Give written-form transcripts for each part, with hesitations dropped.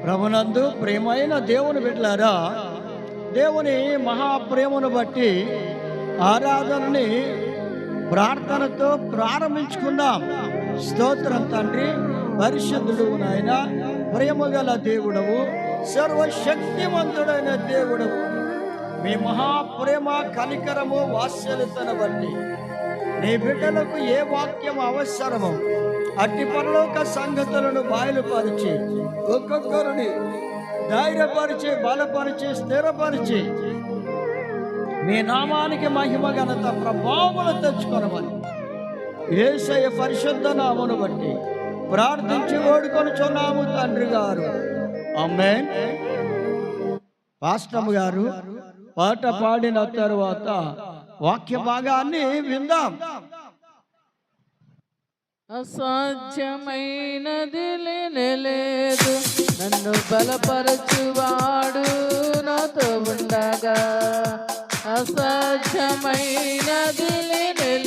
ప్రభునందు ప్రేమైన దేవుని బిడ్డలారా, దేవుని మహాప్రేమను బట్టి ఆరాధనని ప్రార్థనతో ప్రారంభించుకుందాం. స్తోత్రం తండ్రి, పరిశుద్ధుడు నాయన, ప్రేమగల దేవుడవు, సర్వశక్తివంతుడైన దేవుడవు. మీ మహాప్రేమ, కనికరము, వాత్సల్యతను బట్టి నీ బిడ్డలకు ఏ వాక్యం అవసరమో అట్టి పరలోక సంగతులను బయలుపరిచి ఒక్కొక్కరిని ధైర్యపరిచి, బలపరిచి, స్థిరపరిచి మీ నామానికి మహిమ, ఘనత, ప్రభావములు తెచ్చుకొనమని యేసయ్య పరిశుద్ధ నామమును బట్టి ప్రార్థించి వేడుకొనుచున్నాము తండ్రి గారు. ఆమేన్. పాస్టమ్ గారు పాట పాడిన తరువాత వాక్య భాగాన్ని విందాం. అసాధ్యమైనది లేదు, నన్ను బలపరచువాడు నాతో ఉండగా. అసాధ్యమైనది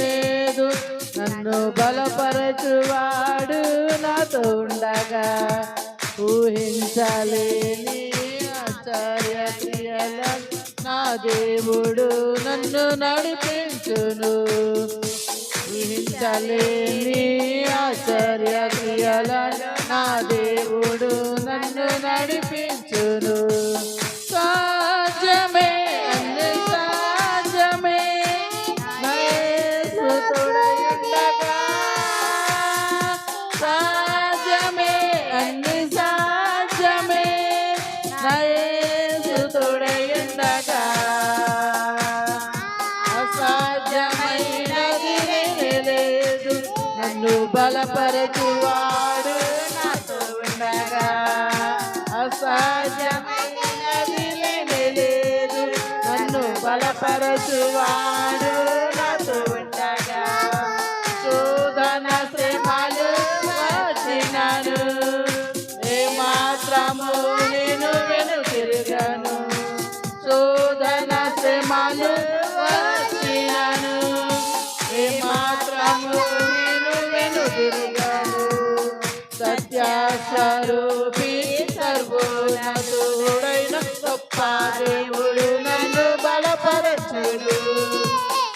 లేదు, నన్ను బలపరచువాడు నాతో ఉండగా. ఊహించలేని ఆశ్చర్య క్రియల నా దేవుడు నన్ను నడిపించును. ఊహించలేని ఆశ్చర్య క్రియల నా దేవుడు నన్ను నడిపించును. సాధ్యమే, అన్ని సాధ్యమే, నా యేసు తోడై ఉండగా. సాధ్యమే, అన్ని సాధ్యమే, నా యేసు తోడై ఉండగా. అసాధ్యమైనది లేదు, నన్ను బలపరచువాడు నాతో ఉండగా. అసాధ్యమైనది లేదు, నన్ను బలపరచువాడు నాతో ఉండగా. శోధన శ్రమలు వచ్చినను, ఏ మాత్రము నేను వెనుతిరగను. శోధన శ్రమలు వచ్చినను, ఏ మాత్రము నేను వెనుతిరగను. సత్యస్వరూపి సర్వోన్నతుడైన గొప్ప దేవుడు నన్ను బలపరచును.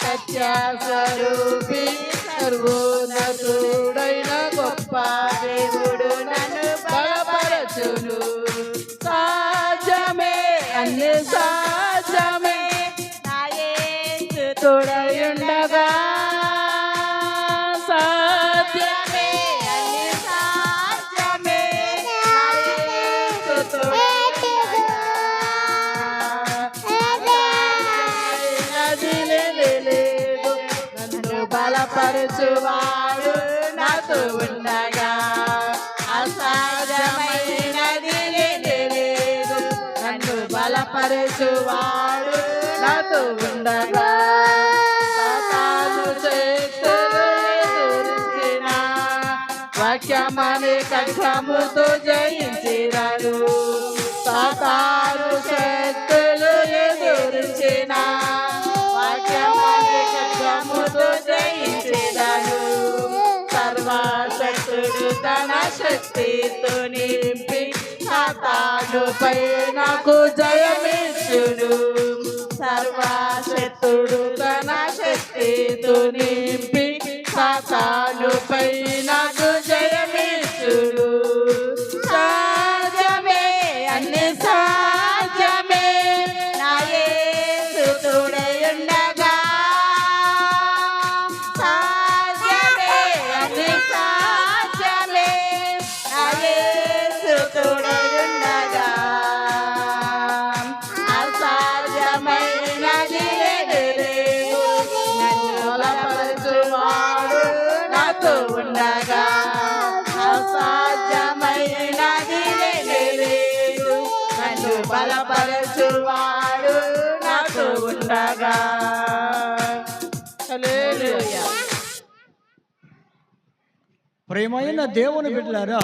సత్యస్వరూపి సర్వోన్నతుడైన గొప్ప దేవుడు నన్ను బలపరచును. సాధ్యమే, అన్ని సాధ్యమే, నా యేసు తోడై ఉండగా. సాధ్యమే, అన్ని సాధ్యమే, నా యేసు తోడై ఉండగా. అసాధ్యమైనది లేదు, నన్ను బలపరచువాడు నాతో ఉండగా. అసాధ్యమైనది లేదు, నన్ను బలపరచువాడు నాతో ఉండగా. సాతాను శక్తులు ఎదురించిన, వాక్యమనే ఖడ్గముతో జయించినాడు. సాతాను శక్తులు ఎదురించిన, వాక్యమనే ఖడ్గముతో జయించినాడు. సర్వశక్తుడు తన శక్తితో నింపి సాతానుపై నాకు జయమిచ్చును. సర్వశక్తుడు తన శక్తితో నింపి సాతానుపై నాకు జయమిచ్చును. సాధ్యమే, అన్ని సాధ్యమే, నా యేసు తోడై ఉండగా. సాధ్యమే, అన్ని సాధ్యమే, నా యేసు తోడై ఉండగా. అసాధ్యమైనది లేదు, నన్ను బలపరచువాడు నాతో ఉండగా. అసాధ్యమైనది లేదు, నన్ను బలపరచువాడు నాతో ఉండగా. హల్లెలూయా. ప్రేమైన దేవుని బిడ్డలారా,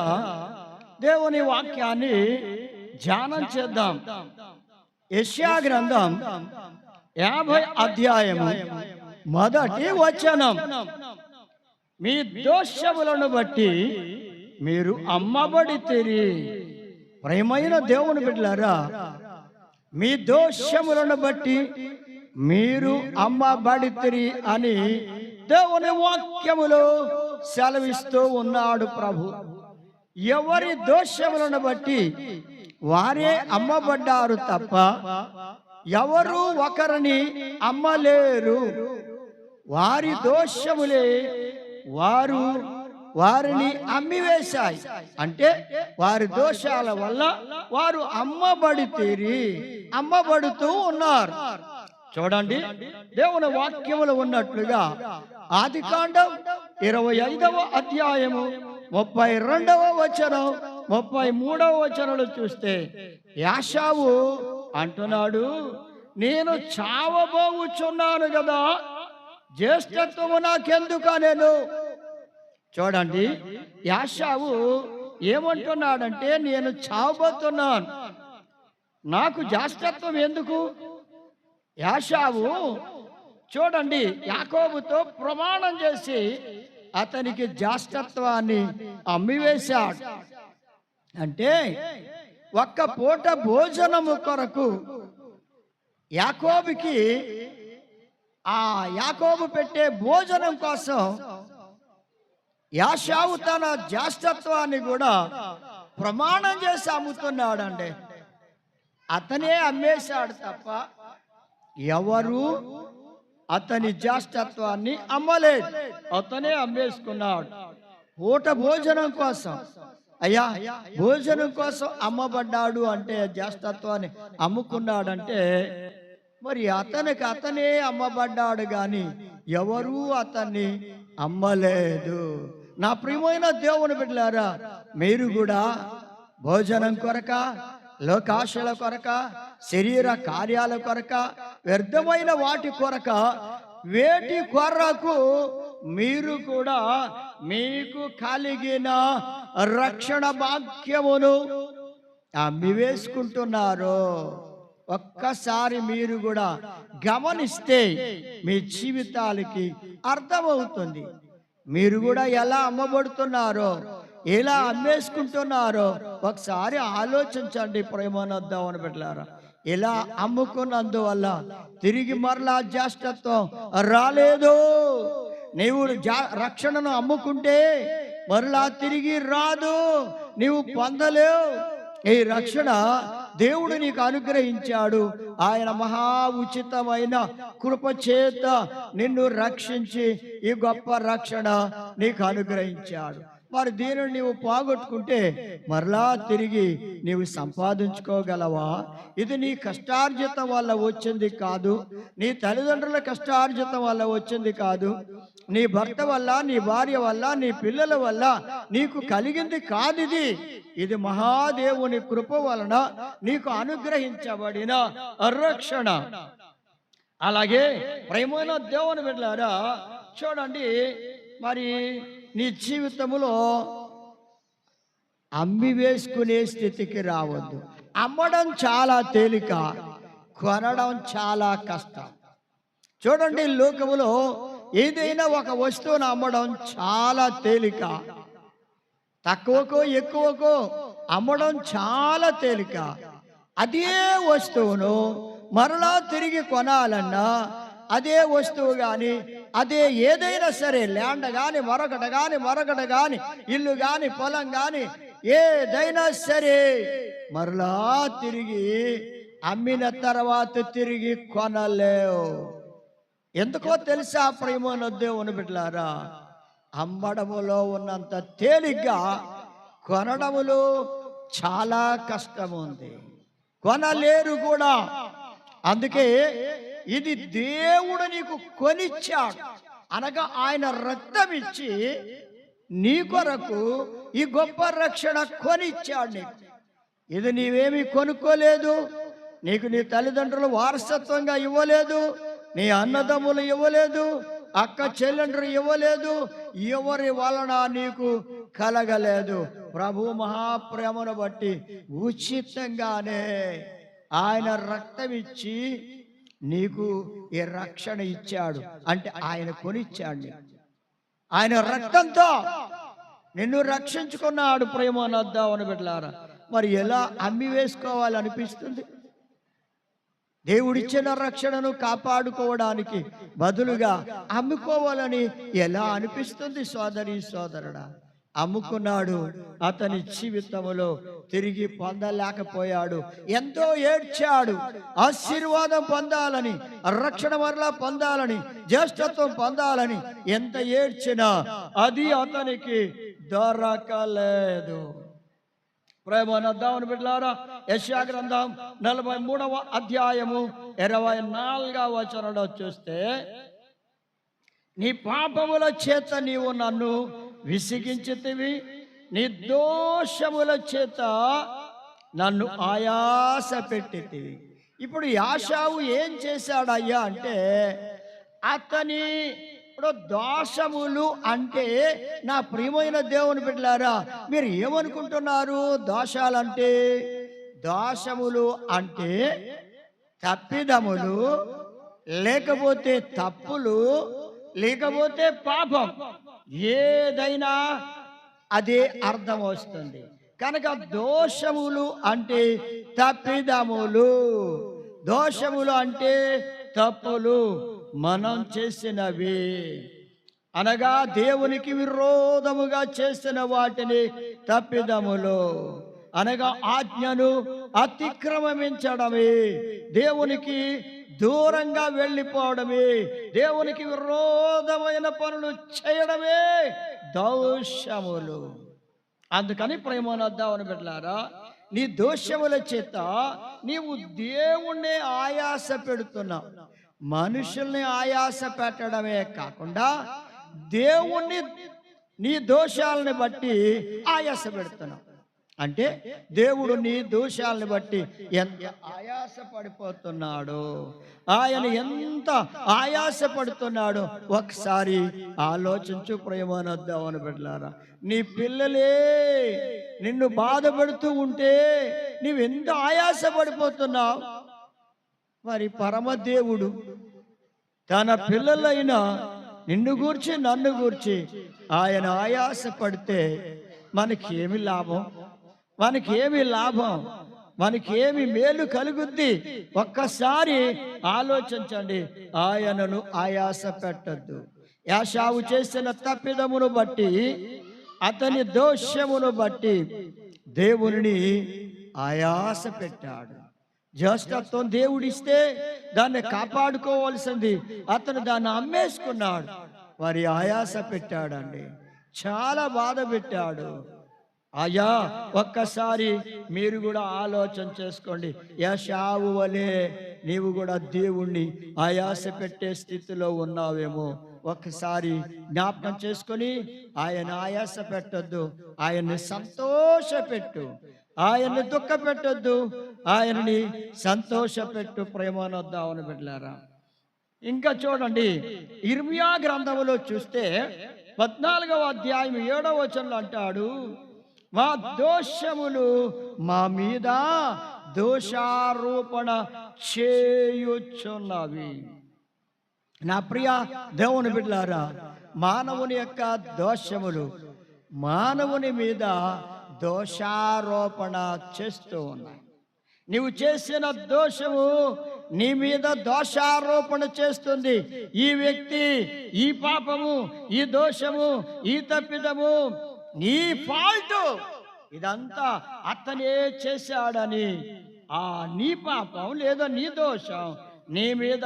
దేవుని వాక్యాన్ని ధ్యానం చేద్దాం. యెషయా గ్రంథం 50 అధ్యాయము మొదటి వచనం. మీ దోషములను బట్టి మీరు అమ్మబడితిరి. ప్రియమైన దేవుని బిడ్డలారా, మీ దోషములను బట్టి మీరు అమ్మబడితిరి అని దేవుని వాక్యములో సెలవిస్తూ ఉన్నాడు ప్రభు. ఎవరి దోషములను బట్టి వారే అమ్మబడ్డారు తప్ప ఎవరు ఒకరిని అమ్మలేరు. వారి దోషములే వారిని అమ్మివేశాయి. అంటే వారి దోషాల వల్ల వారు అమ్మబడుతూ ఉన్నారు. చూడండి, దేవుని వాక్యములు ఉన్నట్లుగా ఆదికాండం 25వ అధ్యాయము 32వ వచనం 33వ వచనాలు చూస్తే యాషావు అంటున్నాడు, నేను చావబోచున్నాను కదా, జ్యేష్ఠత్వము నాకెందుకు నేను. చూడండి, యాషావు ఏమంటున్నాడంటే, నేను చావబోతున్నాను, నాకు జ్యేష్ఠత్వం ఎందుకు. యాషావు చూడండి యాకోబుతో ప్రమాణం చేసి అతనికి జ్యేష్ఠత్వాన్ని అమ్మివేశాడు. అంటే ఒక్క పూట భోజనము కొరకు యాకోబు పెట్టే భోజనం కోసం యాషావు తన జ్యేష్ఠత్వాన్ని కూడా ప్రమాణం చేసి అమ్ముతున్నాడండి. అతనే అమ్మేశాడు తప్ప ఎవరు అతని జ్యేష్ఠత్వాన్ని అమ్మలేదు. అతనే అమ్మేసుకున్నాడు. పూట భోజనం కోసం, అయ్యా భోజనం కోసం అమ్మబడ్డాడు అంటే, జ్యేష్ఠత్వాన్ని అమ్ముకున్నాడంటే మరి అతనే అమ్మబడ్డాడు గాని ఎవరు అతన్ని అమ్మలేదు. నా ప్రియమైన దేవుని బిడ్డలారా, మీరు కూడా భోజనం కొరక, లోకాశల కొరక, శరీర కార్యాల కొరక, వ్యర్థమైన వాటి కొరక, వేటి కొరకు మీరు కూడా మీకు కలిగిన రక్షణ భాగ్యమును అమ్మివేసుకుంటున్నారు. ఒక్కసారి మీరు కూడా గమనిస్తే మీ జీవితాలకి అర్థమవుతుంది. మీరు కూడా ఎలా అమ్మబడుతున్నారో, ఎలా అమ్మేసుకుంటున్నారో ఒకసారి ఆలోచించండి. ప్రేమనొద్దామని పెట్టారా, ఇలా అమ్ముకున్నందువల్ల తిరిగి మరలా జ్యేష్ఠత్వం రాలేదు. నీవు రక్షణను అమ్ముకుంటే మరలా తిరిగి రాదు, నీవు పొందలేవు. ఈ రక్షణ దేవుడు నీకు అనుగ్రహించాడు. ఆయన మహా ఉచితమైన కృపచేత నిన్ను రక్షించి ఈ గొప్ప రక్షణ నీకు అనుగ్రహించాడు. మరి దీనిని నీవు పోగొట్టుకుంటే మరలా తిరిగి నీవు సంపాదించుకోగలవా? ఇది నీ కష్టార్జితం వల్ల వచ్చింది కాదు, నీ తల్లిదండ్రుల కష్టార్జితం వల్ల వచ్చింది కాదు, నీ భర్త వల్ల, నీ భార్య వల్ల, నీ పిల్లల వల్ల నీకు కలిగింది కాదు. ఇది మహాదేవుని కృప వలన నీకు అనుగ్రహించబడిన రక్షణ. అలాగే ప్రేమైన దేవుని బిడ్డలారా, చూడండి, మరి నీ జీవితంలో అమ్మి వేసుకునే స్థితికి రావద్దు. అమ్మడం చాలా తేలిక, కొనడం చాలా కష్టం. చూడండి, లోకములో ఏదైనా ఒక వస్తువును అమ్మడం చాలా తేలిక, తక్కువకో ఎక్కువకో అమ్మడం చాలా తేలిక. అదే వస్తువును మరలా తిరిగి కొనాలన్నా, అదే వస్తువు కానీ, అదే ఏదైనా సరే, ల్యాండ్ కానీ, మరొకటి కానీ, ఇల్లు కానీ, పొలం కానీ, ఏదైనా సరే మరలా తిరిగి అమ్మిన తర్వాత తిరిగి కొనలేవు. ఎందుకో తెలుసా ప్రేమన దేవుని బిడ్డలారా, అమ్మడములో ఉన్నంత తేలిగ్గా కొనడములో చాలా కష్టం ఉంది, కొనలేరు కూడా. అందుకే ఇది దేవుడు నీకు కొనిచ్చాడు, అనగా ఆయన రక్తం ఇచ్చి నీ కొరకు ఈ గొప్ప రక్షణ కొనిచ్చాడు నీకు. ఇది నీవేమీ కొనుక్కోలేదు, నీకు నీ తల్లిదండ్రులు వారసత్వంగా ఇవ్వలేదు, నీ అన్నదమ్ములు ఇవ్వలేదు, అక్క చెల్లెండ్రు ఇవ్వలేదు, ఎవరి వలన నీకు కలగలేదు. ప్రభు మహాప్రేమను బట్టి ఉచితంగానే ఆయన రక్తం ఇచ్చి నీకు ఈ రక్షణ ఇచ్చాడు. అంటే ఆయన కొనిచ్చాడు, ఆయన రక్తంతో నిన్ను రక్షించుకున్నాడు. ప్రేమనొద్దామని బిడ్డలారా, మరి ఎలా అమ్మి వేసుకోవాలనిపిస్తుంది? దేవుడిచ్చిన రక్షణను కాపాడుకోవడానికి బదులుగా అమ్ముకోవాలని ఎలా అనిపిస్తుంది? సోదరి సోదరుడా, అమ్ముకున్నాడు. అతని జీవితంలో తిరిగి పొందలేకపోయాడు. ఎంతో ఏడ్చాడు. ఆశీర్వాదం పొందాలని, రక్షణ మరలా పొందాలని, జ్యేష్ఠత్వం పొందాలని ఎంత ఏడ్చినా అది అతనికి దొరకలేదు. ప్రేమనద్దామని బిడ్డలారా, యెషయా గ్రంథం 43వ అధ్యాయము 24వ వచనంలో చూస్తే, నీ పాపముల చేత నీవు నన్ను విసిగించితివి, నీ దోషముల చేత నన్ను ఆయాస పెట్టితివి. ఇప్పుడు యాషావు ఏం చేశాడయ్యా అంటే, అతని ఇప్పుడు దోషములు అంటే, నా ప్రియమైన దేవుని బిడ్డలారా, మీరు ఏమనుకుంటున్నారు? దోషాలంటే, దోషములు అంటే తప్పిదములు, లేకపోతే తప్పులు, లేకపోతే పాపం, ఏదైనా అదే అర్థం వస్తుంది. కనుక దోషములు అంటే తప్పిదములు, దోషములు అంటే తప్పులు, మనం చేసినవి అనగా దేవునికి విరోధముగా చేసిన వాటిని తప్పిదములు అనగా ఆజ్ఞను అతిక్రమించడమే, దేవునికి దూరంగా వెళ్ళిపోవడమే, దేవునికి విరోధమైన పనులు చేయడమే దోషములు. అందుకని ప్రేమనద్దామని బిడ్డలారా, నీ దోషముల చేత నీవు దేవుణ్ణి ఆయాస పెడుతున్నావు. మనుషుల్ని ఆయాస పెట్టడమే కాకుండా దేవుణ్ణి నీ దోషాలని బట్టి ఆయాస పెడుతున్నావు. అంటే దేవుడు నీ దోషాలను బట్టి ఎంత ఆయాస పడిపోతున్నాడు, ఆయన ఎంత ఆయాస పడుతున్నాడు ఒకసారి ఆలోచించు ప్రేమనద్దామని బిడ్డలారా. నీ పిల్లలే నిన్ను బాధపడుతూ ఉంటే నీవెంత ఆయాస పడిపోతున్నావు. మరి పరమదేవుడు తన పిల్లలైన నిన్ను గూర్చి నన్ను గూర్చి ఆయన ఆయాస పడితే మనకేమి లాభం? మనకేమి లాభం? మనకేమి మేలు కలుగుద్ది? ఒక్కసారి ఆలోచించండి. ఆయనను ఆయాస పెట్టద్దు. యాషావు చేసిన తప్పిదమును బట్టి, అతని దోషమును బట్టి దేవుని ఆయాస పెట్టాడు. జ్యేష్ఠత్వం దేవుడిస్తే దాన్ని కాపాడుకోవాల్సింది అతను దాన్ని అమ్మేసుకున్నాడు. వారి ఆయాస పెట్టాడండి, చాలా బాధ పెట్టాడు. అయ్యా ఒక్కసారి మీరు కూడా ఆలోచన చేసుకోండి. యాషావు వలె నీవు కూడా దేవుణ్ణి ఆయాస పెట్టే స్థితిలో ఉన్నావేమో ఒక్కసారి జ్ఞాపకం చేసుకొని, ఆయన ఆయాస పెట్టొద్దు, ఆయన్ని సంతోషపెట్టు, ఆయన్ని దుఃఖ పెట్టొద్దు, ఆయన్ని సంతోషపెట్టు. ప్రేమనొద్దామని బిడ్డలారా, ఇంకా చూడండి, ఇర్మియా గ్రంథములో చూస్తే 14వ అధ్యాయం 7వ వచనంలో అంటాడు, మా దోషములు మా మీద దోషారోపణ చేయుచున్నవి. నా ప్రియ దేవుని బిడ్డలారా, మానవుని యొక్క దోషములు మానవుని మీద దోషారోపణ చేస్తూ ఉన్నాయి. నీవు చేసిన దోషము నీ మీద దోషారోపణ చేస్తుంది. ఈ వ్యక్తి, ఈ పాపము, ఈ దోషము, ఈ తప్పిదము నీ ఫాల్ట్, ఇదంతా అతనే చేశాడని ఆ నీ పాపం లేదా నీ దోషం నీ మీద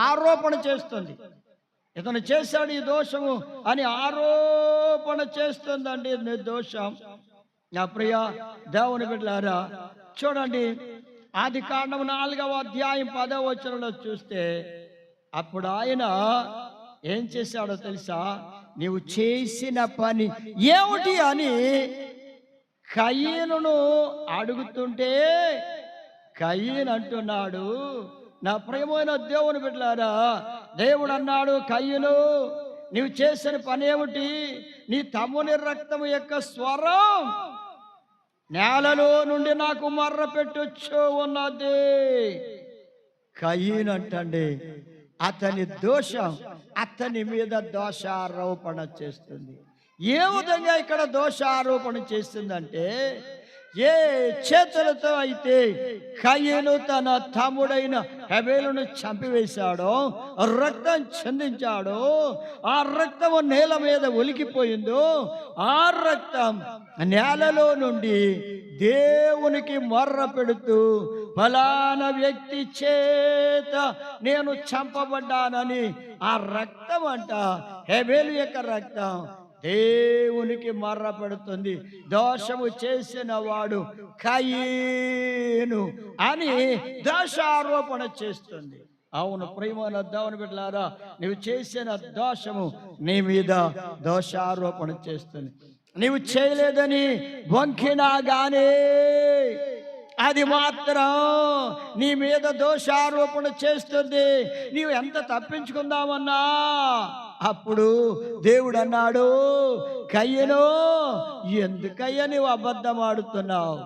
ఆరోపణ చేస్తుంది. ఇతను చేశాడు ఈ దోషము అని ఆరోపణ చేస్తుందండి నీ దోషం. నా ప్రియ దేవుని బిడ్డలారా, చూడండి, ఆదికాండము 4వ అధ్యాయం 10వ వచనంలో చూస్తే, అప్పుడు ఆయన ఏం చేశాడో తెలుసా? నీవు చేసిన పని ఏమిటి అని కయీనును అడుగుతుంటే, కయీన్ అంటున్నాడు, నా ప్రియమైన దేవుని బిడ్డలారా, దేవుడు అన్నాడు, కయీను నీవు చేసిన పని ఏమిటి? నీ తమ్ముని రక్తము యొక్క స్వరం నేలలో నుండి నాకు మర్ర పెట్టొచ్చు ఉన్నది. కయీన్ అంటండి, అతని దోషం అతని మీద దోషారోపణ చేస్తుంది. ఏ విధంగా ఇక్కడ దోషారోపణ చేస్తుందంటే, ఏ చేతులతో అయితే కయ్యను తన తమ్ముడైన హేబేలును చంపివేశాడో, రక్తం చిందించాడో, ఆ రక్తము నేల మీద ఒలికిపోయిందో, ఆ రక్తం నేలలో నుండి దేవునికి మొర్ర పెడుతూ ఫలానా వ్యక్తి చేత నేను చంపబడ్డానని, ఆ రక్తం అంట హేబేలు యొక్క రక్తం దేవునికి మర్ర పెడుతుంది. దోషము చేసిన వాడు కయీను అని దోషారోపణ చేస్తుంది. అవును ప్రియమైన దేవుని బిడ్డలారా, నువ్వు చేసిన దోషము నీ మీద దోషారోపణ చేస్తుంది. నీవు చేయలేదని వంకినా గానీ అది మాత్రం నీ మీద దోషారోపణ చేస్తుంది. నీవు ఎంత తప్పించుకుందామన్నా అప్పుడు దేవుడు అన్నాడు, కయ్యను ఎందుకయ్యా నీవు అబద్ధం ఆడుతున్నావు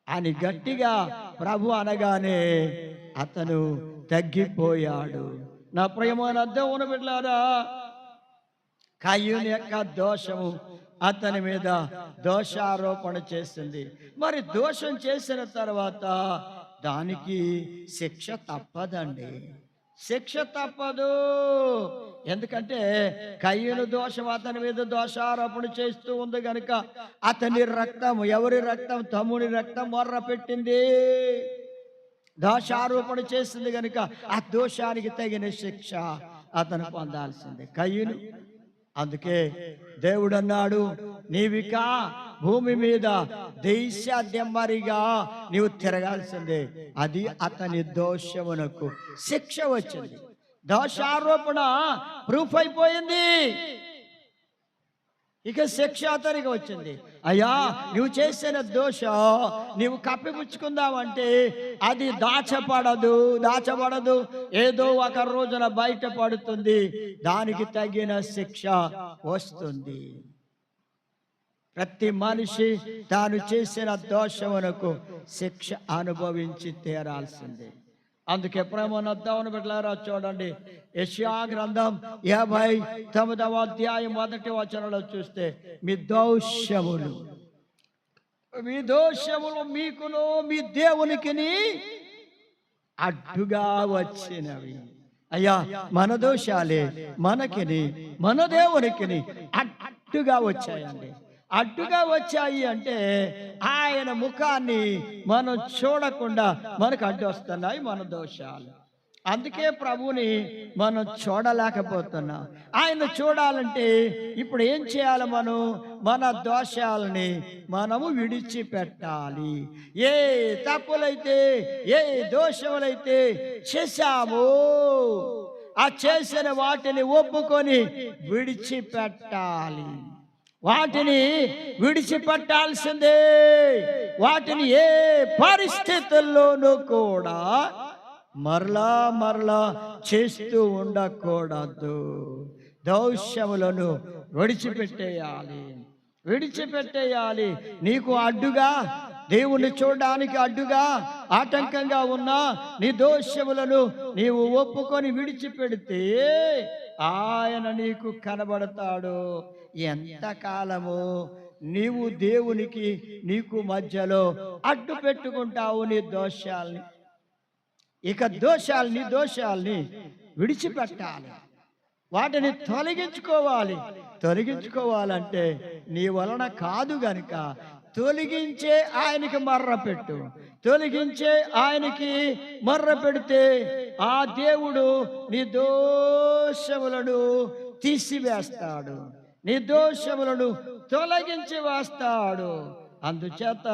అని గట్టిగా ప్రభు అనగానే అతను తగ్గిపోయాడు. నా ప్రియమైన దేవుని బిడ్డలారా, కయ్యూని యొక్క దోషము అతని మీద దోషారోపణ చేసింది. మరి దోషం చేసిన తర్వాత దానికి శిక్ష తప్పదండి, శిక్ష తప్పదు. ఎందుకంటే కయ్యూను దోషం అతని మీద దోషారోపణ చేస్తూ ఉంది గనుక అతని రక్తం, ఎవరి రక్తం? తమ్ముని రక్తం మొర్ర పెట్టింది, దోషారోపణ చేసింది గనుక ఆ దోషానికి తగిన శిక్ష అతను పొందాల్సిందే కయ్యూను. అందుకే దేవుడు అన్నాడు, నీవిక భూమి మీద దేశాద్యమరిగా నీవు తిరగాల్సిందే. అది అతని దోషమునకు శిక్ష వచ్చింది. దోషారోపణ ప్రూఫ్ అయిపోయింది, ఇక శిక్ష అతనికి వచ్చింది. అయ్యా నువ్వు చేసిన దోషం నీవు కప్పిపుచ్చుకుందామంటే అది దాచబడదు, ఏదో ఒక రోజున బయటపడుతుంది, దానికి తగిన శిక్ష వస్తుంది. ప్రతి మనిషి తాను చేసిన దోషమునకు శిక్ష అనుభవించి తీరాల్సిందే. అందుకే ప్రేమను దేవుని బిడ్డలారా చూడండి, యెషయా గ్రంథం 59వ అధ్యాయం 1వ వచనంలో చూస్తే, మీ దోషములు మీకును మీ దేవునికిని అడ్డుగా వచ్చినవి. అయ్యా మన దోషాలే మనకిని మన దేవునికిని అడ్డుగా వచ్చాయండి. అడ్డుగా వచ్చాయి అంటే ఆయన ముఖాన్ని మనం చూడకుండా మనకు అడ్డు వస్తున్నాయి మన దోషాలు. అందుకే ప్రభుని మనం చూడలేకపోతున్నాం. ఆయన చూడాలంటే ఇప్పుడు ఏం చేయాలి? మనం మన దోషాలని మనము విడిచిపెట్టాలి. ఏ తప్పులైతే ఏ దోషములైతే చేశామో ఆ చేసిన వాటిని ఒప్పుకొని విడిచిపెట్టాలి. వాటిని విడిచిపెట్టాల్సిందే. వాటిని ఏ పరిస్థితుల్లోనూ కూడా మరలా చేస్తూ ఉండకూడదు. దోషములను విడిచిపెట్టేయాలి. నీకు అడ్డుగా, దేవుణ్ణి చూడడానికి అడ్డుగా, ఆటంకంగా ఉన్న నీ దోషములను నీవు ఒప్పుకొని విడిచిపెడితే ఆయన నీకు కనబడతాడు. ఎంతకాలము నీవు దేవునికి నీకు మధ్యలో అడ్డు పెట్టుకుంటావు నీ దోషాల్ని? ఇక నీ దోషాల్ని విడిచిపెట్టాలి, వాటిని తొలగించుకోవాలంటే నీ వలన కాదు గనుక తొలగించే ఆయనకి మర్రపెట్టు. తొలగించే ఆయనకి మర్ర పెడితే ఆ దేవుడు నీ దోషములను తీసివేస్తాడు, నీ దోషములను తొలగించి వేస్తాడు. అందుచేత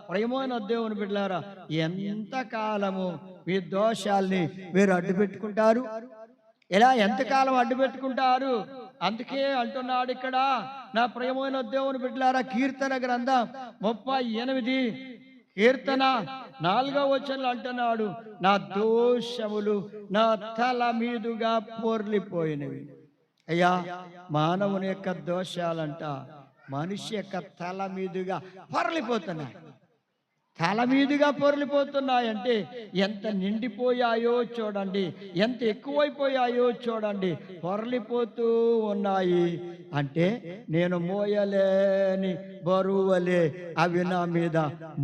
ప్రియమైన దేవుని బిడ్డలారా, ఎంతకాలము మీ దోషాల్ని మీరు అడ్డు పెట్టుకుంటారు? ఇలా ఎంతకాలం అడ్డు పెట్టుకుంటారు? అందుకే అంటున్నాడు ఇక్కడ, నా ప్రియమైన దేవుని బిడ్డలారా, కీర్తన గ్రంథం 38 కీర్తన 4వ వచనంలో అంటున్నాడు, నా దోషములు నా తల మీదుగా పొర్లిపోయినవి. అయ్యా మానవుని యొక్క దోషాలంట మనిషి యొక్క తల మీదుగా పొరలిపోతున్నాయంటే ఎంత నిండిపోయాయో చూడండి, ఎంత ఎక్కువైపోయాయో చూడండి, పొరలిపోతూ ఉన్నాయి. అంటే నేను మోయలేని బరువులే అవి నా మీద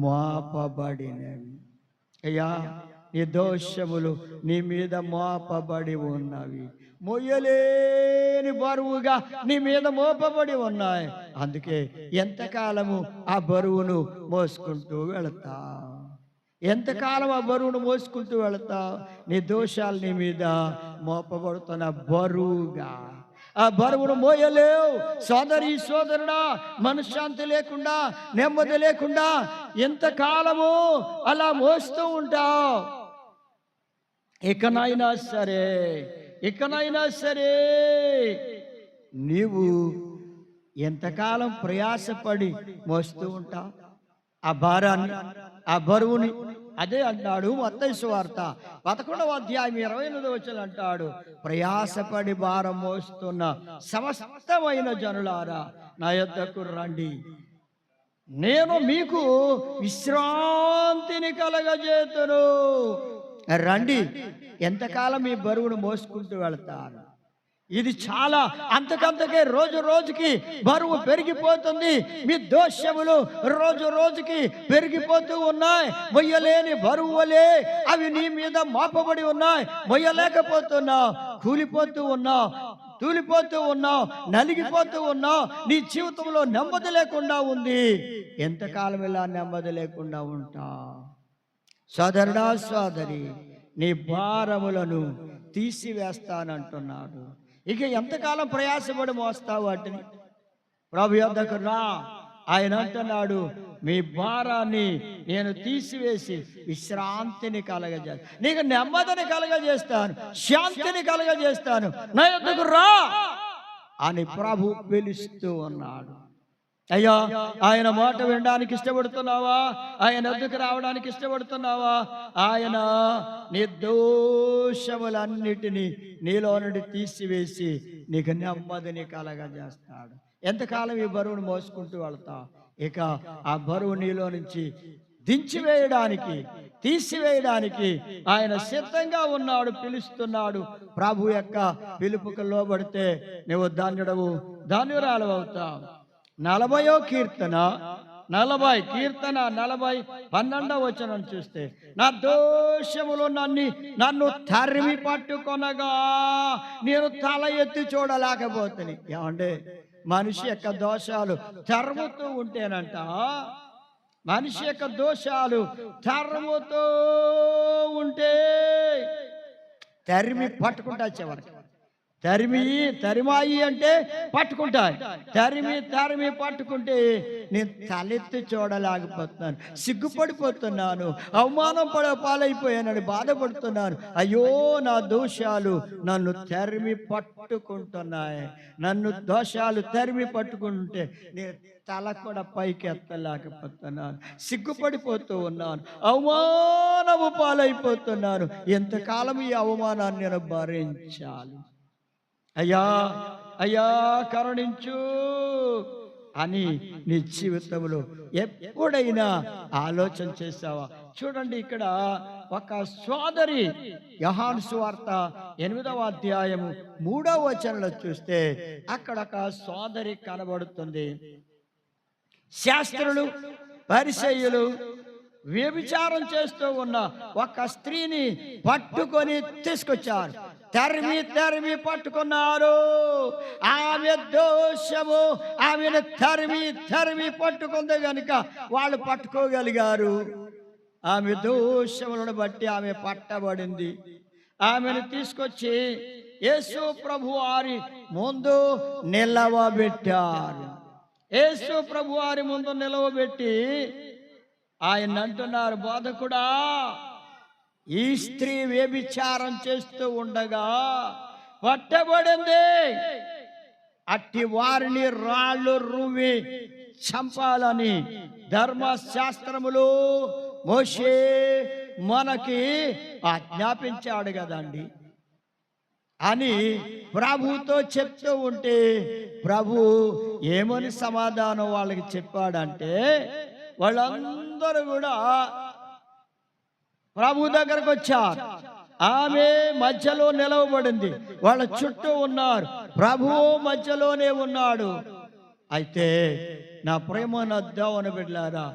మోపబడినవి. అయ్యా, నీ దోషములు నీ మీద మోపబడి ఉన్నవి, మోయలేని బరువుగా నీ మీద మోపబడి ఉన్నాయి. అందుకే ఎంతకాలము ఆ బరువును మోసుకుంటూ వెళతా, ఎంతకాలం ఆ బరువును మోసుకుంటూ వెళతావు? నీ దోషాలు నీ మీద మోపబడుతున్న బరువుగా ఆ బరువును మోయలేవు. సోదరి సోదరుడా, మనశ్శాంతి లేకుండా, నెమ్మది లేకుండా ఎంతకాలము అలా మోస్తూ ఉంటావు? ఇకనైనా సరే నీవు ఎంతకాలం ప్రయాసపడి మోస్తూ ఉంటావు ఆ భారాన్ని, ఆ బరువుని? అదే అన్నాడు మత్తయి సువార్త 11వ అధ్యాయం 28వ వచనం అంటాడు, ప్రయాసపడి భారం మోస్తున్న సమస్తమైన జనులారా నా యొద్దకు రండి, నేను మీకు విశ్రాంతిని కలగజేతును. రండి. ఎంతకాలం ఈ బరువును మోసుకుంటూ వెళ్తారు? ఇది చాలా అంతకంతకే రోజు రోజుకి బరువు పెరిగిపోతుంది. మీ దోషములు రోజు రోజుకి పెరిగిపోతూ ఉన్నాయి. మొయ్యలేని బరువు వలె అవి నీ మీద మోపబడి ఉన్నాయి. మొయ్యలేకపోతున్నావు, కూలిపోతూ ఉన్నావు, తూలిపోతూ ఉన్నావు, నలిగిపోతూ ఉన్నావు. నీ జీవితంలో నెమ్మది లేకుండా ఉంది. ఎంతకాలం ఇలా నెమ్మది లేకుండా ఉంటావు? సోదరుడా సోదరి, నీ భారములను తీసివేస్తానంటున్నాడు. ఇక ఎంతకాలం ప్రయాసపడి మోస్తావు వాటిని? ప్రభు యొద్దకు రా. ఆయన అంటున్నాడు, మీ భారాన్ని నేను తీసివేసి విశ్రాంతిని కలగజేస్తాను, నీకు నెమ్మదిని కలగజేస్తాను, శాంతిని కలగజేస్తాను, నా యొద్దకు రా అని ప్రభు పిలుస్తూ ఉన్నాడు. అయ్యా, ఆయన మాట వినడానికి ఇష్టపడుతున్నావా? ఆయన వద్దకు రావడానికి ఇష్టపడుతున్నావా? ఆయన నిర్దోషములన్నిటినీ నీలో నుండి తీసివేసి నీకు నెమ్మదిని కలగజేస్తాడు. ఎంతకాలం ఈ బరువును మోసుకుంటూ వెళ్తావు? ఇక ఆ బరువు నీలో నుంచి దించివేయడానికి, తీసివేయడానికి ఆయన సిద్ధంగా ఉన్నాడు, పిలుస్తున్నాడు. ప్రభు యొక్క పిలుపుకు లోబడితే నువ్వు ధన్యుడవు, ధన్యురాలు అవుతావు. 40వ కీర్తన 40:12 వచనం చూస్తే, నా దోషములు నన్ను తరిమి పట్టుకొనగా నేను తల ఎత్తి చూడలేకపోతుంది. ఏమంటే, మనిషి యొక్క దోషాలు తరుముతూ ఉంటేనంట, మనిషి యొక్క దోషాలు తరుముతూ ఉంటే తరిమి పట్టుకుంటా, చివరికి తరిమాయి అంటే పట్టుకుంటాయి. తరిమి పట్టుకుంటే నేను తలెత్తి చూడలేకపోతున్నాను, సిగ్గుపడిపోతున్నాను, అవమానం పాలైపోయానని బాధపడుతున్నాను. అయ్యో, నా దోషాలు నన్ను తరిమి పట్టుకుంటున్నాయి. నన్ను దోషాలు తరిమి పట్టుకుంటే నేను తల కూడా పైకి ఎత్తలేకపోతున్నాను, సిగ్గుపడిపోతూ ఉన్నాను, అవమానము పాలైపోతున్నాను. ఎంతకాలం ఈ అవమానాన్ని నేను భరించాలి? అయ్యా కరుణించు అని నీ జీవితంలో ఎప్పుడైనా ఆలోచన చేసావా? చూడండి, ఇక్కడ ఒక సోదరి, యోహాను సువార్త 8వ అధ్యాయము 3వ వచనంలో చూస్తే అక్కడ ఒక సోదరి కనబడుతుంది. శాస్త్రులు, పరిసయ్యులు వ్యభిచారం చేస్తూ ఉన్న ఒక స్త్రీని పట్టుకొని తీసుకొచ్చారు. తరిమి పట్టుకున్నారు. ఆమె దోషము ఆమెను తరిమి పట్టుకుంది గనుక వాళ్ళు పట్టుకోగలిగారు. ఆమె దోషములను బట్టి ఆమె పట్టబడింది. ఆమెను తీసుకొచ్చి యేసు ప్రభు వారి ముందు నిలవబెట్టారు. యేసు ప్రభు వారి ముందు నిలవబెట్టి ఆయన అంటున్నారు, బోధకుడా, ఈ స్త్రీ వ్యభిచారం చేస్తూ ఉండగా పట్టబడింది. అట్టి వారిని రాళ్ళు రువ్వి చంపాలని ధర్మశాస్త్రములు మోషే మనకి ఆజ్ఞాపించాడు కదండి అని ప్రభుతో చెప్తూ ఉంటే, ప్రభు ఏమని సమాధానం వాళ్ళకి చెప్పాడంటే, వాళ్ళందరూ కూడా ప్రభు దగ్గరకు వచ్చారు. ఆమె మధ్యలో నిలవబడింది, వాళ్ళ చుట్టూ ఉన్నారు, ప్రభువు మధ్యలోనే ఉన్నాడు. అయితే నా ప్రేమ దేవుని బిడ్డలారా,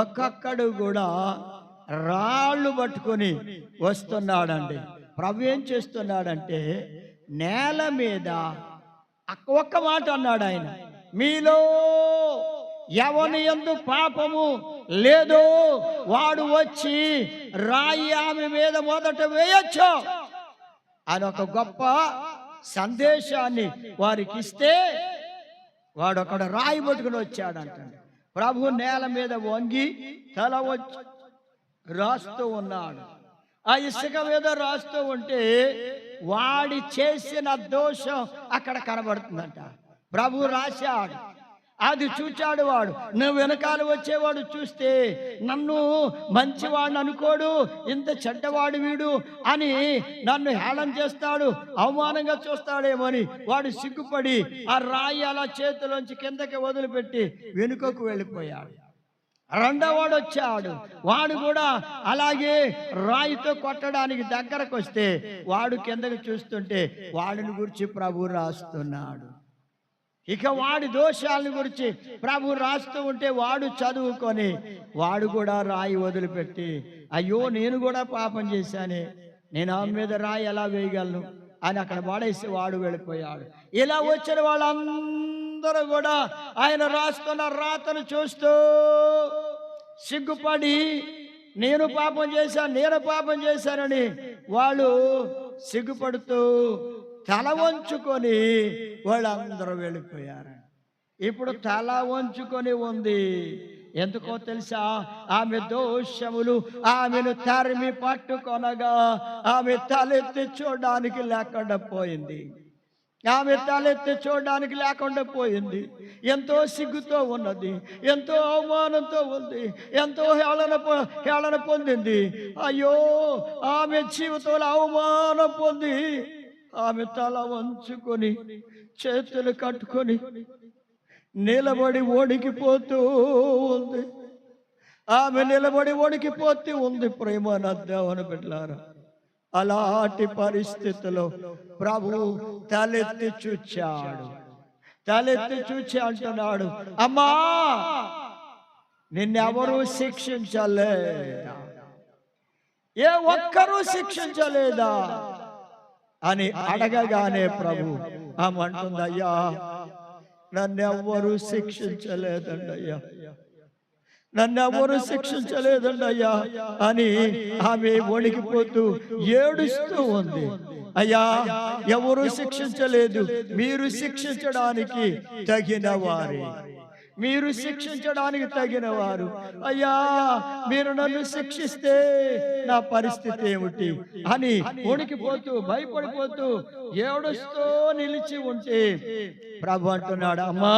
ఒక్కొక్కడు కూడా రాళ్ళు పట్టుకొని వస్తున్నాడండి. ప్రభు ఏం చేస్తున్నాడంటే నేల మీద ఒక్క మాట అన్నాడు ఆయన, మీలో ఎవని యందు పాపము లేదో వాడు వచ్చి రాయి ఆమె మీద మొదట వేయొచ్చు అని ఒక గొప్ప సందేశాన్ని వారికి ఇస్తే వాడు అక్కడ రాయి పట్టుకుని వచ్చాడంట. ప్రభు నేల మీద వంగి తల వచ్చి రాస్తూ ఉన్నాడు. ఆ ఇసుక మీద రాస్తూ ఉంటే వాడి చేసిన దోషం అక్కడ కనబడుతుందంట. ప్రభు రాశాడు, అది చూచాడు. వాడు నువ్వు వెనకాల వచ్చేవాడు చూస్తే నన్ను మంచివాడిని అనుకోడు, ఇంత చెడ్డవాడు వీడు అని నన్ను హేళన చేస్తాడు, అవమానంగా చూస్తాడేమని వాడు సిగ్గుపడి ఆ రాయి అలా చేతిలోంచి కిందకి వదిలిపెట్టి వెనుకకు వెళ్ళిపోయాడు. రెండోవాడు వచ్చాడు, వాడు కూడా అలాగే రాయితో కొట్టడానికి దగ్గరకు వస్తే వాడు కిందకి చూస్తుంటే వాడిని గురించి ప్రభు రాస్తున్నాడు. ఇక వాడి దోషాలను గురించి ప్రభు రాస్తూ ఉంటే వాడు చదువుకొని వాడు కూడా రాయి వదిలిపెట్టి అయ్యో నేను కూడా పాపం చేశానే, నేను ఆమె మీద రాయి ఎలా వేయగలను అని అక్కడ పడేసి వాడు వెళ్ళిపోయాడు. ఇలా వచ్చిన వాళ్ళందరూ కూడా ఆయన రాస్తున్న రాతను చూస్తూ సిగ్గుపడి నేను పాపం చేశానని వాళ్ళు సిగ్గుపడుతూ తల వంచుకొని వాళ్ళందరూ వెళ్ళిపోయారు. ఇప్పుడు తల వంచుకొని ఉంది, ఎందుకో తెలుసా? ఆమె దోషములు ఆమెను తరిమి పట్టుకొనగా ఆమె తలెత్తి చూడడానికి లేకుండా పోయింది. ఎంతో సిగ్గుతో ఉన్నది, ఎంతో అవమానంతో ఉంది, ఎంతో హేళన పొందింది. అయ్యో, ఆమె జీవితంలో అవమానం పొంది ఆమె తల వంచుకొని చేతులు కట్టుకొని నిలబడి వణికిపోతూ ఉంది. ఆమె నిలబడి వణికిపోతూ ఉంది. ప్రేమ నా దేవుని బిడ్డలారా, అలాంటి పరిస్థితిలో ప్రభు తలెత్తి చూచి అంటున్నాడు, అమ్మా నిన్నెవరూ శిక్షించలేదా? ఏ ఒక్కరూ శిక్షించలేదా అని అడగగానే ప్రభు ఆమె అంటుంది, అయ్యా నన్నెవ్వరూ శిక్షించలేదండి అయ్యా అని ఆమె వణికిపోతూ ఏడుస్తూ ఉంది. అయ్యా ఎవరు శిక్షించలేదు, మీరు శిక్షించడానికి తగినవారు. అయ్యా మీరు నన్ను శిక్షిస్తే నా పరిస్థితి ఏమిటి అని వణికిపోతూ భయపడిపోతూ ఏడుస్తూ నిలిచి ఉంటే ప్రభు అంటున్నాడు, అమ్మా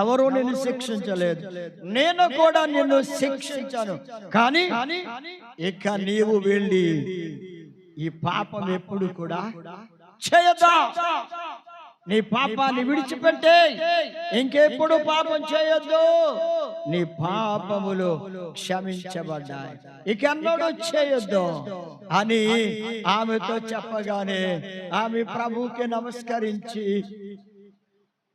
ఎవరు నిన్ను శిక్షించలేదు, నేను కూడా నిన్ను శిక్షించాను, కానీ ఇక నీవు వెళ్ళి ఈ పాపం ఎప్పుడు కూడా చేయదా, నీ పాపాన్ని విడిచిపెట్టే, ఇంకెప్పుడు పాపం చేయొద్దు, నీ పాపములు క్షమించబడ్డాయి, ఇకెన్నడూ చేయొద్దు అని ఆమెతో చెప్పగానే ఆమె ప్రభువుకి నమస్కరించి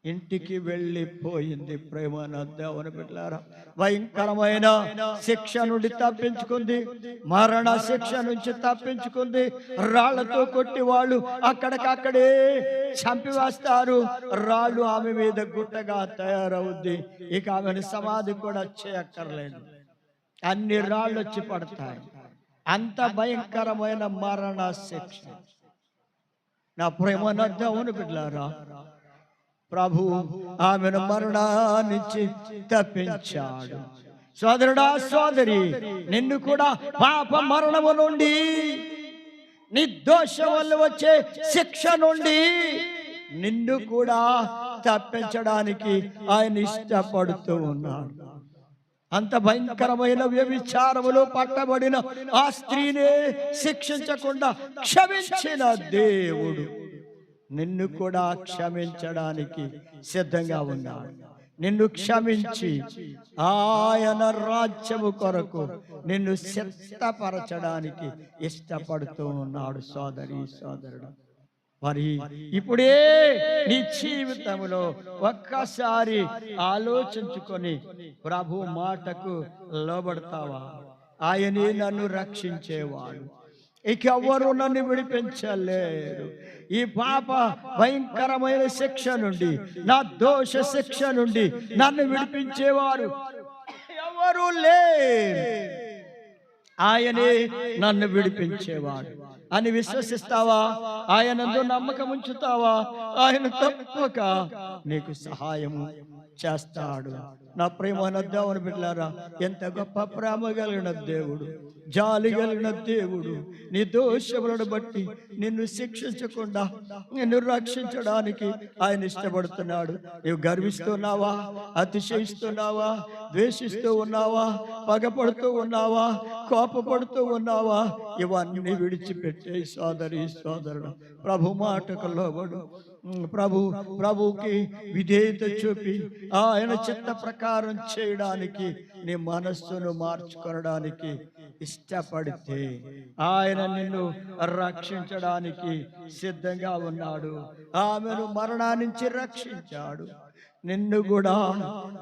ఇంటికి వెళ్ళిపోయింది. ప్రేమ నా దేవుని బిడ్డలారా, భయంకరమైన శిక్ష నుండి తప్పించుకుంది, మరణ శిక్ష నుంచి తప్పించుకుంది. రాళ్లతో కొట్టి వాళ్ళు అక్కడికక్కడే చంపివేస్తారు, రాళ్ళు ఆమె మీద గుట్టగా తయారవుద్ది. ఇక ఆమెను సమాధి కూడా చేయక్కర్లేదు, అన్ని రాళ్ళు వచ్చి పడతాయి. అంత భయంకరమైన మరణ శిక్ష. నా ప్రేమ నా దేవుని బిడ్డలారా, ప్రభు ఆమెను మరణాన్నించి తప్పించాడు. సోదరుడా సోదరి, నిన్ను కూడా పాప మరణము నుండి, నిర్దోషం వల్ల వచ్చే శిక్ష నుండి నిన్ను కూడా తప్పించడానికి ఆయన ఇష్టపడుతూ ఉన్నాడు. అంత భయంకరమైన వ్యభిచారములో పట్టబడిన ఆ స్త్రీనే శిక్షించకుండా క్షమించిన దేవుడు నిన్ను కూడా క్షమించడానికి సిద్ధంగా ఉన్నాడు. నిన్ను క్షమించి ఆయన రాజ్యము కొరకు నిన్ను సిద్ధపరచడానికి ఇష్టపడుతూ ఉన్నాడు సోదరి సోదరుడు. మరి ఇప్పుడే నీ జీవితంలో ఒక్కసారి ఆలోచించుకొని ప్రభు మాటకు లోబడతావా? ఆయనే నన్ను రక్షించేవాడు, ఇకెవ్వరు నన్ను విడిపించలేరు. ఈ పాప భయంకరమైన శిక్ష నుండి, నా దోష శిక్ష నుండి నన్ను విడిపించేవారు ఎవరు లేరు. ఆయనే నన్ను విడిపించేవాడు అని విశ్వసిస్తావా? ఆయనందు నమ్మకం ఉంచుతావా? ఆయన తప్పక నీకు సహాయము చేస్తాడు. నా ప్రేమైన దేవుని బిడ్డలారా, ఎంత గొప్ప ప్రేమ కలిగిన దేవుడు, జాలి కలిగిన దేవుడు. నీ దోషములను బట్టి నిన్ను శిక్షించకుండా నిన్ను రక్షించడానికి ఆయన ఇష్టపడుతున్నాడు. నీవు గర్విస్తున్నావా? అతిశయిస్తున్నావా? ద్వేషిస్తూ ఉన్నావా? పగపడుతూ ఉన్నావా? కోపపడుతూ ఉన్నావా? ఇవన్నీ విడిచిపెట్టే సోదరి సోదరుడు, ప్రభు మాటకు లోబడు. ప్రభుకి విధేయత చూపి ఆయన చిత్త ప్రకారం చేయడానికి నీ మనస్సును మార్చుకోవడానికి ఇష్టపడితే ఆయన నిన్ను రక్షించడానికి సిద్ధంగా ఉన్నాడు. ఆమెను మరణాన్నించి రక్షించాడు. నిన్ను కూడా,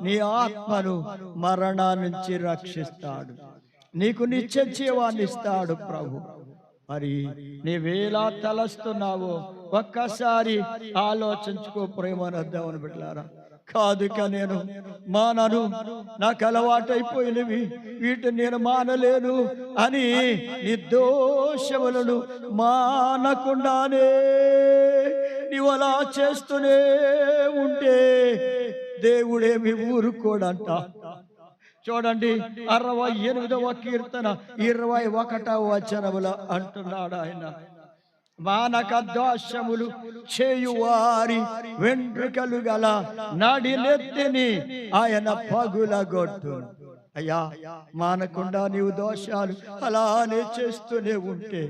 నీ ఆత్మను మరణాన్నించి రక్షిస్తాడు. నీకు నిత్య జీవాన్ని ఇస్తాడు ప్రభు. మరి నీవేలా తలస్తున్నావో ఒక్కసారి ఆలోచించుకో ప్రేమను దేవుని బిడ్డలారా. కాదుక నేను మానను, నాకు అలవాటైపోయినవి, వీటిని నేను మానలేను అని నిర్దోషములను మానకుండానే నీవు అలా చేస్తూనే ఉంటే దేవుడేమి ఊరుకోడంట. చూడండి, 68వ కీర్తన 21వ వచనములో అంటున్నాడు ఆయన, మానక దోషములు చేయువారి వెంట్రుకలు గల నడినెత్తిని ఆయన పగులగొట్టు. అయ్యా, మానకుండా నీవు దోషాలు అలానే చేస్తూనే ఉంటే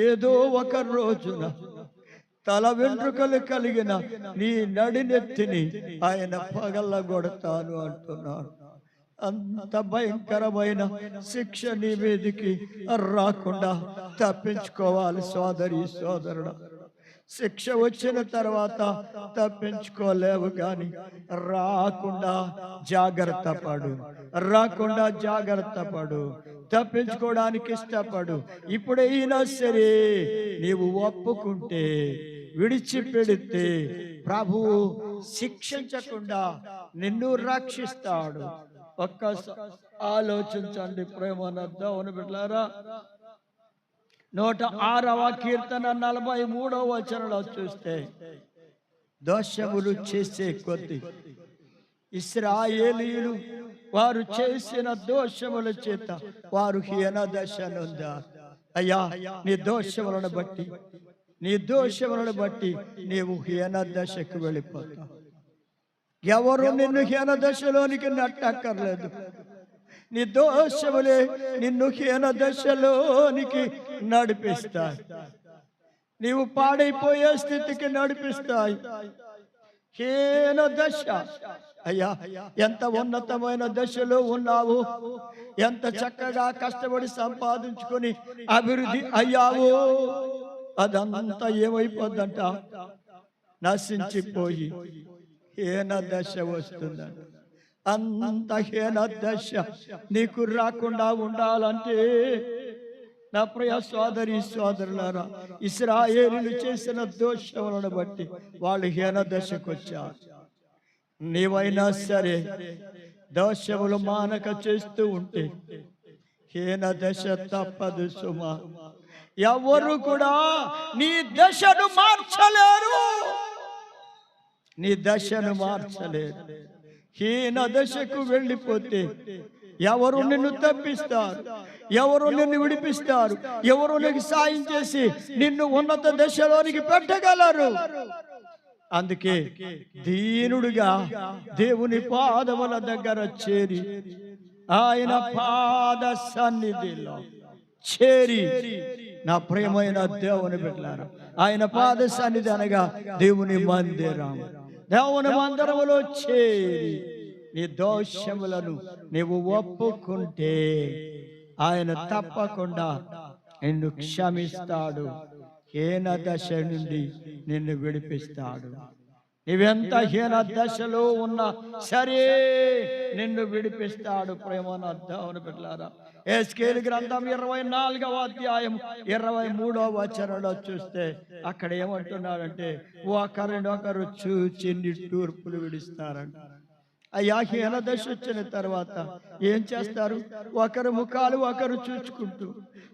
ఏదో ఒక రోజున తల వెంట్రుకలు కలిగిన నీ నడినెత్తిని ఆయన పగలగొడతాను అంటున్నాడు. అంత భయంకరమైన శిక్ష నీ మీదికి రాకుండా తప్పించుకోవాలి సోదరి సోదరుడు. శిక్ష వచ్చిన తర్వాత తప్పించుకోలేవు, కానీ రాకుండా జాగ్రత్త పడు, రాకుండా జాగ్రత్త పడు, తప్పించుకోవడానికి ఇష్టపడు. ఇప్పుడైనా సరే నీవు ఒప్పుకుంటే, విడిచిపెడితే ప్రభువు శిక్షించకుండా నిన్ను రక్షిస్తాడు. ఒక్కసారి ఆలోచించండి ప్రేమన దేవుని బిడ్డలారా. 106వ కీర్తన 43వ వచనంలో చూస్తే, దోషములు చేసే కొద్ది ఇశ్రాయేలీయులు వారు చేసిన దోషముల చేత వారు హీన దశ నొందారు. అయ్యా, నీ దోషములను బట్టి నీవు హీన దశకు వెళ్ళిపోతావు. ఎవరు నిన్ను హీన దశలోనికి నట్టక్కర్లేదు. నీ దోషములే నిన్ను హీన దశలోనికి నడిపిస్తాయి. నీవు పాడైపోయే స్థితికి నడిపిస్తాయి. హీన దశ. అయ్యా, ఎంత ఉన్నతమైన దశలో ఉన్నావు, ఎంత చక్కగా కష్టపడి సంపాదించుకొని అభివృద్ధి అయ్యావో, అదంతా ఏమైపోద్దంట, నశించిపోయి హీన దశ వస్తుందంట. అంత హీన దశ నీకు రాకుండా ఉండాలంటే నా ప్రియ సోదరి సోదరులారా, ఇశ్రాయేలీయులు చేసిన దోషములను బట్టి వాళ్ళు హీన దశకు వచ్చారు. నీవైనా సరే దోషములు మానక చేస్తూ ఉంటే హీన దశ తప్పదు సుమా. ఎవరు కూడా నీ దశను మార్చలేరు, నీ దశను మార్చలేరు. హీన దశకు వెళ్ళిపోతే ఎవరు నిన్ను తప్పిస్తారు, ఎవరు నిన్ను విడిపిస్తారు, ఎవరు నీకు సాయం చేసి నిన్ను ఉన్నత దశలోనికి పెట్టగలరు. అందుకే దీనుడుగా దేవుని పాదముల దగ్గర చేరి, ఆయన పాద సన్నిధిలో చేరి, నా ప్రియమైన దేవుని బిడ్డలారా, ఆయన పాద సన్నిధి అనగా దేవుని మందిరం. దేవుని మందిరములో చేరి నీ దోషములను నీవు ఒప్పుకుంటే ఆయన తప్పకుండా నిన్ను క్షమిస్తాడు, హీన దశ నుండి నిన్ను విడిపిస్తాడు. నీవెంత హీన దశలో ఉన్నా సరే నిన్ను విడిపిస్తాడు. ప్రేమను దేవుని బిడ్డలారా, యెహెజ్కేలు గ్రంథం 24వ అధ్యాయం 23వ వచనంలో చూస్తే అక్కడ ఏమంటున్నాడంటే, ఒకరినొకరు చూచి నిట్టూర్పులు విడుస్తారంట. అయ్యా, హీన దశ వచ్చిన తర్వాత ఏం చేస్తారు? ఒకరు ముఖాలు ఒకరు చూచుకుంటూ,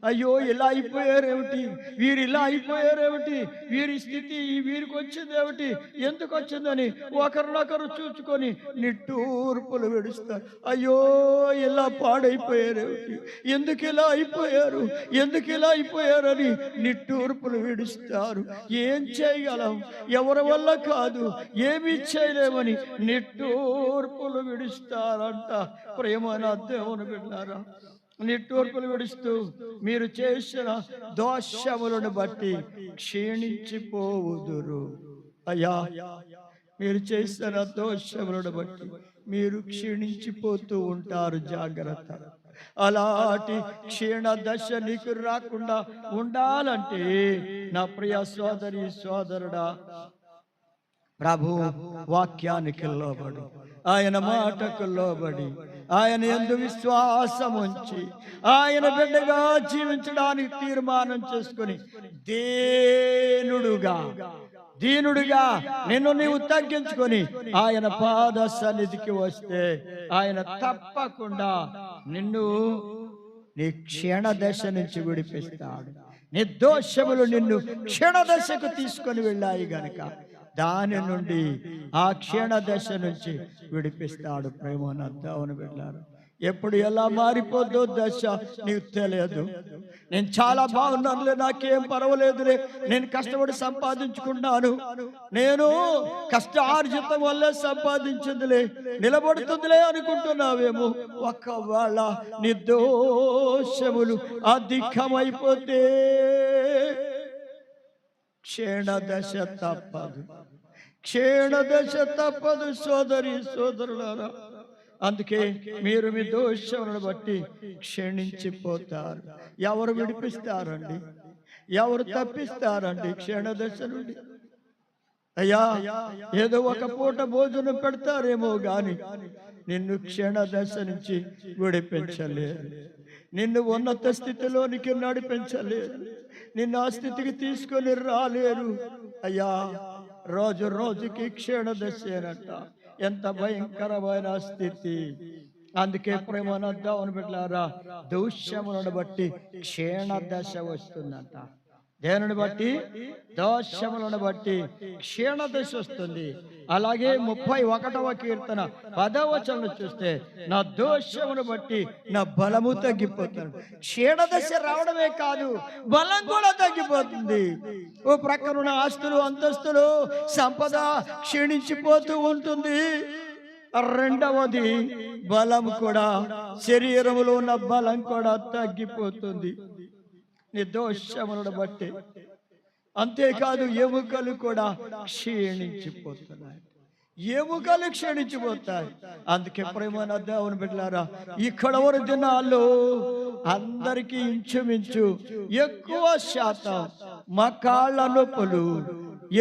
అయ్యో ఇలా అయిపోయారేమిటి, వీరు ఇలా అయిపోయారేమిటి, వీరి స్థితి వీరికి వచ్చిందేమిటి, ఎందుకు వచ్చిందని ఒకరినొకరు చూచుకొని నిట్టూర్పులు విడుస్తారు. అయ్యో ఇలా పాడైపోయారేమిటి, ఎందుకు ఇలా అయిపోయారు, ఎందుకు ఇలా అయిపోయారని నిట్టూర్పులు విడుస్తారు. ఏం చేయగలం? ఎవరి వల్ల కాదు, ఏమీ చేయలేమని నిట్టూర్పులు విడుస్తారంట. ప్రేమన దేవుని బిడ్డలారా, నిట్టూర్పులు విడుస్తూ మీరు చేసిన దోషములను బట్టి క్షీణించిపోవుదురు. అయ్యా, మీరు చేసిన దోషములను బట్టి మీరు క్షీణించిపోతూ ఉంటారు. జాగ్రత్త. అలాంటి క్షీణ దశ నీకు రాకుండా ఉండాలంటే నా ప్రియ సోదరి సోదరుడా, ప్రభు వాక్యానికి లోబడి, ఆయన మాటకు లోబడి, ఆయన యందు విశ్వాసం ఉంచి, ఆయన బిడ్డగా జీవించడానికి తీర్మానం చేసుకొని దీనుడుగా నిన్ను నీవు తగ్గించుకొని ఆయన పాద సన్నిధికి వస్తే ఆయన తప్పకుండా నిన్ను నీ క్షీణ దశ నుంచి విడిపిస్తాడు. నిర్దోషములు నిన్ను క్షీణ దశకు తీసుకొని వెళ్ళాయి గనుక దాని నుండి, ఆ క్షీణ దశ నుంచి విడిపిస్తాడు. ప్రేమన దేవుని బిడ్డలారా, ఎప్పుడు ఎలా మారిపోద్దో దశ నీకు తెలియదు. నేను చాలా బాగున్నానులే, నాకేం పర్వాలేదులే, నేను కష్టపడి సంపాదించుకున్నాను, నేను కష్టార్జితం వల్లే సంపాదించిందిలే, నిలబడుతుందిలే అనుకుంటున్నావేమో. ఒకవేళ నిర్దోషములు అధికమైపోతే క్షీణ దశ తప్పదు, క్షీణ దశ తప్పదు సోదరి సోదరులారా. అందుకే మీరు మీ దోషములను బట్టి క్షీణించిపోతారు. ఎవరు విడిపిస్తారండి? ఎవరు తప్పిస్తారండి క్షీణ దశ నుండి? అయ్యా, ఏదో ఒక పూట భోజనం పెడతారేమో గాని నిన్ను క్షీణ దశ నుంచి విడిపించలేరు, నిన్ను ఉన్నత స్థితిలోనికి నడిపించలేరు, నిన్ను ఆ స్థితికి తీసుకొని రాలేరు. అయ్యా, రోజు రోజుకి క్షీణ దశేనంట. ఎంత భయంకరమైన స్థితి. అందుకే ప్రేమన దేవుని బిడ్డలారా, దోషములను బట్టి క్షీణ దశ వస్తుందంట. దేనిని బట్టి? దోషములను బట్టి క్షీణ దశ వస్తుంది. అలాగే 31వ కీర్తన 10వ వచనం చూస్తే, నా దోషమును బట్టి నా బలము తగ్గిపోతుంది. క్షీణ దశ రావడమే కాదు, బలం కూడా తగ్గిపోతుంది. ఓ ప్రక్కన ఆస్తులు అంతస్తులు సంపద క్షీణించిపోతూ ఉంటుంది. రెండవది బలం కూడా, శరీరములో ఉన్న బలం కూడా తగ్గిపోతుంది నిర్దోషములను బట్టి. అంతేకాదు ఎముకలు కూడా క్షీణించిపోతున్నాయి, ఎముకలు క్షీణించిపోతాయి. అందుకే ప్రేమన దేవుని బిడ్డలారా, ఇక్కడ వరకు దినాల్లో అందరికీ ఇంచుమించు ఎక్కువ శాతం మకాళ్ళ నొప్పులు,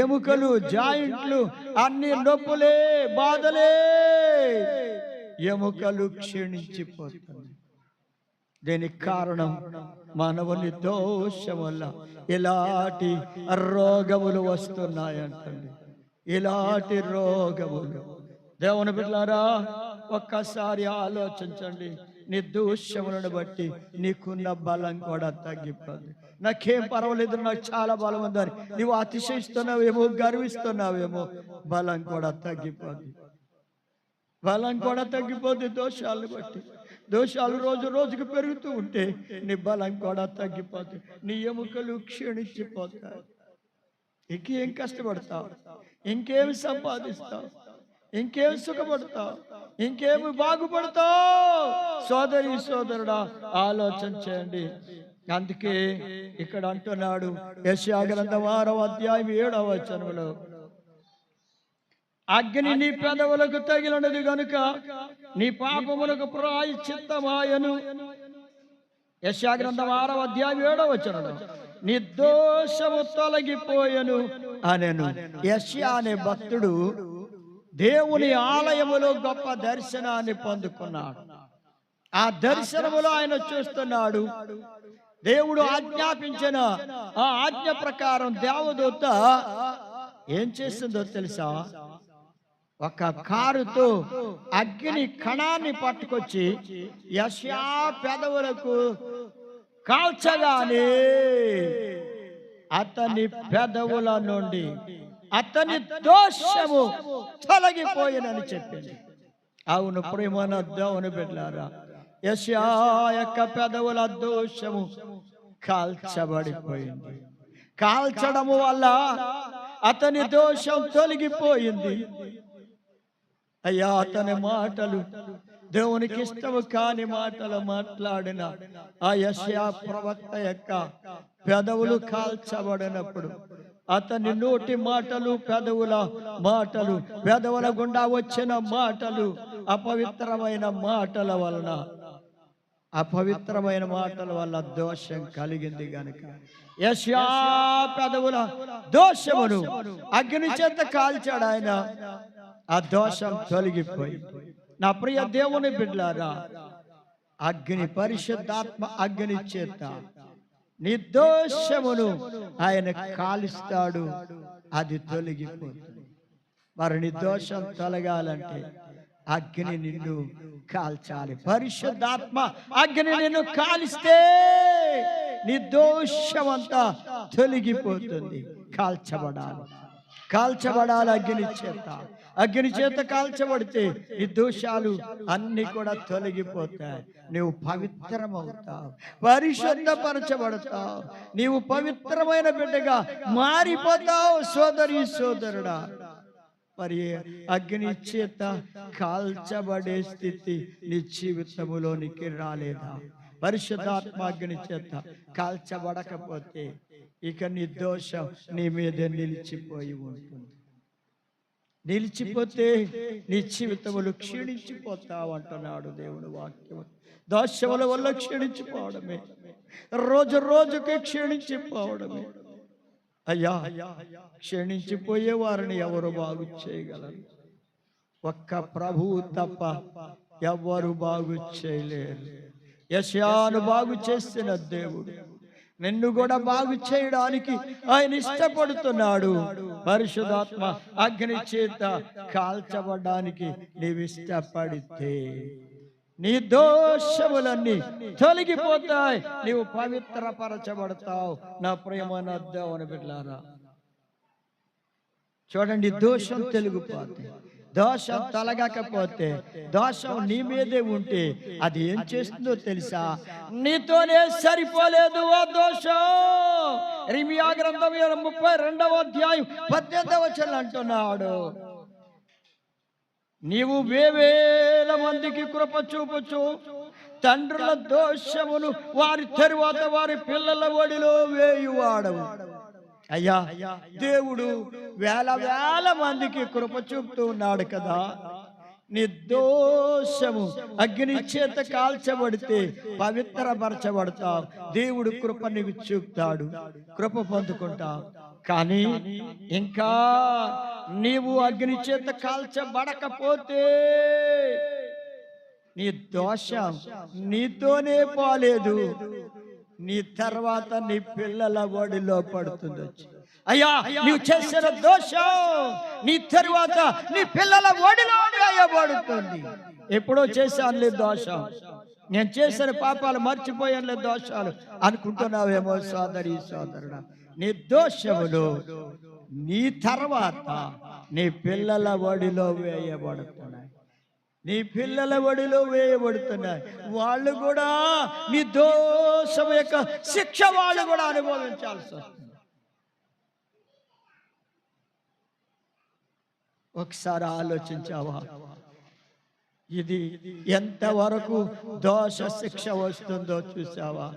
ఎముకలు, జాయింట్లు అన్ని నొప్పులే, బాధలే. ఎముకలు క్షీణించిపోతున్నాయి. దీనికి కారణం మానవుని దోషం వల్ల ఇలాంటి రోగములు వస్తున్నాయంటండి. ఇలాంటి రోగములు. దేవుని బిడ్డలారా, ఒక్కసారి ఆలోచించండి. నీ దోషములను బట్టి నీకున్న బలం కూడా తగ్గిపోతుంది. నాకేం పర్వాలేదు, నాకు చాలా బలం ఉందని నువ్వు అతిశయిస్తున్నావేమో, గర్విస్తున్నావేమో, బలం కూడా తగ్గిపోతుంది. బలం కూడా తగ్గిపోతుంది దోషాలను బట్టి. దోషాలు రోజు రోజుకు పెరుగుతూ ఉంటే నీ బలం కూడా తగ్గిపోతుంది, నీ ఎముకలు క్షీణించిపోతాయి. ఇంకేం కష్టపడతావు, ఇంకేమి సంపాదిస్తావు, ఇంకేం సుఖపడతావు, ఇంకేమి బాగుపడతావు? సోదరి సోదరుడా, ఆలోచన చేయండి. అందుకే ఇక్కడ అంటున్నాడు యెషయా గ్రంథం 6వ అధ్యాయం 7వ వచనంలో, అగ్ని నీ పెదవులకు తగిలినది గనుక నీ పాపములకు ప్రాయశ్చిత్తమాయను. యెషయా గ్రంథం 6వ అధ్యాయం 7వ వచనం, నిర్దోషము తొలగిపోయెను అనెను. యెషయా అనే భక్తుడు దేవుని ఆలయములో గొప్ప దర్శనాన్ని పొందుకున్నాడు. ఆ దర్శనములో ఆయన చూస్తున్నాడు. దేవుడు ఆజ్ఞాపించిన ఆ ఆజ్ఞ ప్రకారం దేవదూత ఏం చేస్తుందో తెలుసా? ఒక కారుతో అగ్ని కణాన్ని పట్టుకొచ్చి యెషయా పెదవులకు కాల్చగానే అతని పెదవుల నుండి అతని దోషము తొలగిపోయినని చెప్పింది. అవును ప్రియమైన దేవుని బిడ్డలారా, యెషయా యొక్క పెదవుల దోషము కాల్చబడిపోయింది. కాల్చడము వల్ల అతని దోషం తొలగిపోయింది. అయ్యా, అతని మాటలు దేవునికి ఇష్టము కాని మాటలు మాట్లాడిన ఆ యెషయా ప్రవక్త యొక్క పెదవులు కాల్చబడినప్పుడు అతని నోటి మాటలు, పెదవుల మాటలు, పెదవుల గుండా వచ్చిన మాటలు అపవిత్రమైన మాటల వలన, అపవిత్రమైన మాటల వల్ల దోషం కలిగింది గనుక యెషయా పెదవుల దోషమును అగ్ని చేత కాల్చాడు ఆయన. ఆ దోషం తొలగిపోయి. నా ప్రియ దేవుని బిడ్డలారా, అగ్ని, పరిశుద్ధాత్మ అగ్ని చేత నిర్దోషమును ఆయన కాలుస్తాడు, అది తొలగిపోతుంది. మరి నిర్దోషం తొలగాలంటే అగ్ని నిన్ను కాల్చాలి. పరిశుద్ధాత్మ అగ్ని నిన్ను కాలిస్తే నిర్దోషమంతా తొలగిపోతుంది. కాల్చబడాలి, కాల్చబడాలి అగ్ని చేత. అగ్ని చేత కాల్చబడితే నీ దోషాలు అన్ని కూడా తొలగిపోతాయి. నీవు పవిత్రమవుతావు, పరిశుద్ధపరచబడతావు, నీవు పవిత్రమైన బిడ్డగా మారిపోతావు. సోదరి సోదరుడా, మరి అగ్ని చేత కాల్చబడే స్థితి నీ జీవితములోనికి రాలేదా? పరిశుద్ధాత్మ అగ్ని చేత కాల్చబడకపోతే ఇక నీ దోషం నీ మీద నిలిచిపోయి ఉంటుంది. నిలిచిపోతే నీ జీవితములు క్షీణించిపోతావు అంటున్నాడు దేవుని వాక్యం. దోషముల వల్ల క్షీణించిపోవడమే, రోజు రోజుకి క్షీణించిపోవడమే. అయ్యా, క్షీణించిపోయే వారిని ఎవరు బాగు చేయగలరు? ఒక్క ప్రభువు తప్ప ఎవరు బాగు చేయలేరు. యెషయాను బాగు చేసిన దేవుడు నిన్ను కూడా బాగు చేయడానికి ఆయన ఇష్టపడుతున్నాడు. పరిశుద్ధాత్మ అగ్ని చేత కాల్చబడడానికి నీవు ఇష్టపడితే నీ దోషములన్నీ తొలగిపోతాయి, నీవు పవిత్రపరచబడతావు. నా ప్రియమైన దేవుని బిడ్డలారా, చూడండి, దోషం తొలగిపోతే, దోషం తొలగకపోతే, దోషం నీ మీదే ఉంటే అది ఏం చేస్తుందో తెలుసా? నీతోనే సరిపోలేదు ఆ దోషం. ఇర్మీయా గ్రంథం 32వ అధ్యాయం 18వ వచనం అంటున్నాడు, నీవు వేవేల మందికి కృప చూపుచు తండ్రుల దోషమును వారి తరువాత వారి పిల్లల ఒడిలో వేయువాడవు. అయ్యా, దేవుడు వేల వేల మందికి కృప చూపుతూ ఉన్నాడు కదా. నిర్దోషము అగ్ని చేత కాల్చబడితే పవిత్రపరచబడతావు. దేవుడు కృప నీకు చూపుతాడు, కృప పొందుకుంటావు. కానీ ఇంకా నీవు అగ్ని చేత కాల్చబడకపోతే నీ దోషం నీతోనే పోలేదు, నీ తర్వాత నీ పిల్లల ఒడిలో పడుతుంది. అయ్యా, నీవు చేసిన దోషం నీ తర్వాత నీ పిల్లల ఒడిలో వేయబడుతుంది. ఎప్పుడో చేశానులే దోషం, నేను చేసిన పాపాలు మర్చిపోయానులే దోషాలు అనుకుంటున్నావేమో సోదరి సోదరుడా. నీ దోషములు నీ తర్వాత నీ పిల్లల ఒడిలో వేయబడుతున్నాయి, నీ పిల్లల ఒడిలో వేయబడుతున్నాయి. వాళ్ళు కూడా నీ దోషం యొక్క శిక్ష వాళ్ళు కూడా అనుభవించాల్సి వస్తుంది. ఒకసారి ఆలోచించావా? ఇది ఎంతవరకు దోష శిక్ష వస్తుందో చూసావా?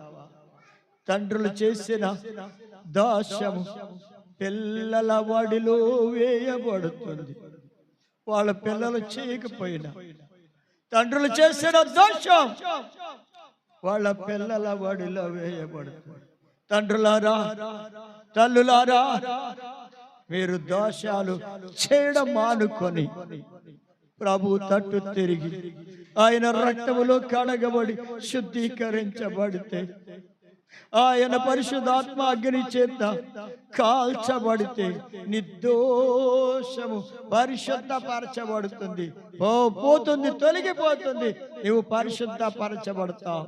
తండ్రులు చేసిన దోషము పిల్లల ఒడిలో వేయబడుతుంది. వాళ్ళ పిల్లలు చేయకపోయినా, తండ్రులు చేసిన దోషం వాళ్ళ పిల్లల వడిలో వేయబడుతుంది. తండ్రులారా, తల్లులారా, మీరు దోషాలు చేయడం మానుకొని ప్రభు తట్టు తిరిగి ఆయన రక్తములో కడగబడి శుద్ధీకరించబడితే, ఆయన పరిశుద్ధాత్మ అగ్ని చేత కాల్చబడితే నిర్దోషము పరిశుద్ధపరచబడుతుంది. పోతుంది, తొలగిపోతుంది. నువ్వు పరిశుద్ధపరచబడతావు,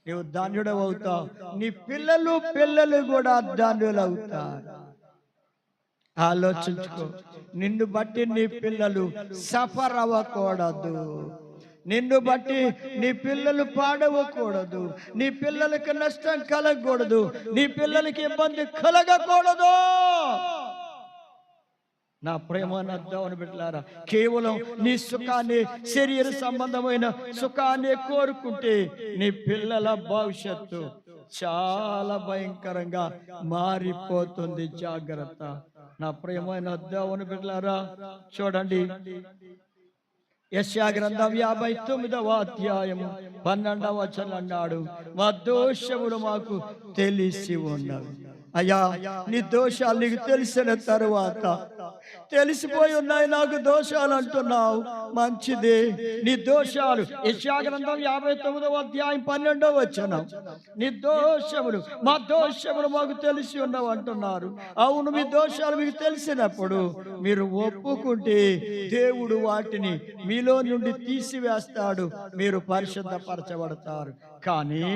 నువ్వు ధన్యుడవు అవుతావు. నీ పిల్లలు కూడా ధన్యులు అవుతారు. ఆలోచించుకో. నిన్ను బట్టి నీ పిల్లలు సఫర్ అవ్వకూడదు. నిన్ను బట్టి నీ పిల్లలు పాడవకూడదు. నీ పిల్లలకి నష్టం కలగకూడదు. నీ పిల్లలకి ఇబ్బంది కలగకూడదు. నా ప్రేమ నద్దామని బిడ్డలారా, కేవలం నీ సుఖాన్ని, శరీర సంబంధమైన సుఖాన్ని కోరుకుంటే నీ పిల్లల భవిష్యత్తు చాలా భయంకరంగా మారిపోతుంది. జాగ్రత్త. నా ప్రియమైన దేవుని బిడ్డలారా, చూడండి, యెషయా గ్రంథం 59వ అధ్యాయము 12వ వచనం అన్నాడు, మా దోషములు మాకు తెలిసి ఉన్నవి. అయ్యా, నీ దోషాలు నీకు తెలిసిన తరువాత, తెలిసిపోయి ఉన్నాయి నాకు దోషాలు అంటున్నావు, మంచిది. నీ దోషాలు, యెషయా గ్రంథం 59వ అధ్యాయం 12వ వచనం, నీ దోషములు, మా దోషములు మాకు తెలిసి ఉన్నవి అంటున్నారు. అవును, మీ దోషాలు మీకు తెలిసినప్పుడు మీరు ఒప్పుకుంటే దేవుడు వాటిని మీలో నుండి తీసివేస్తాడు, మీరు పరిశుద్ధపరచబడతారు. కానీ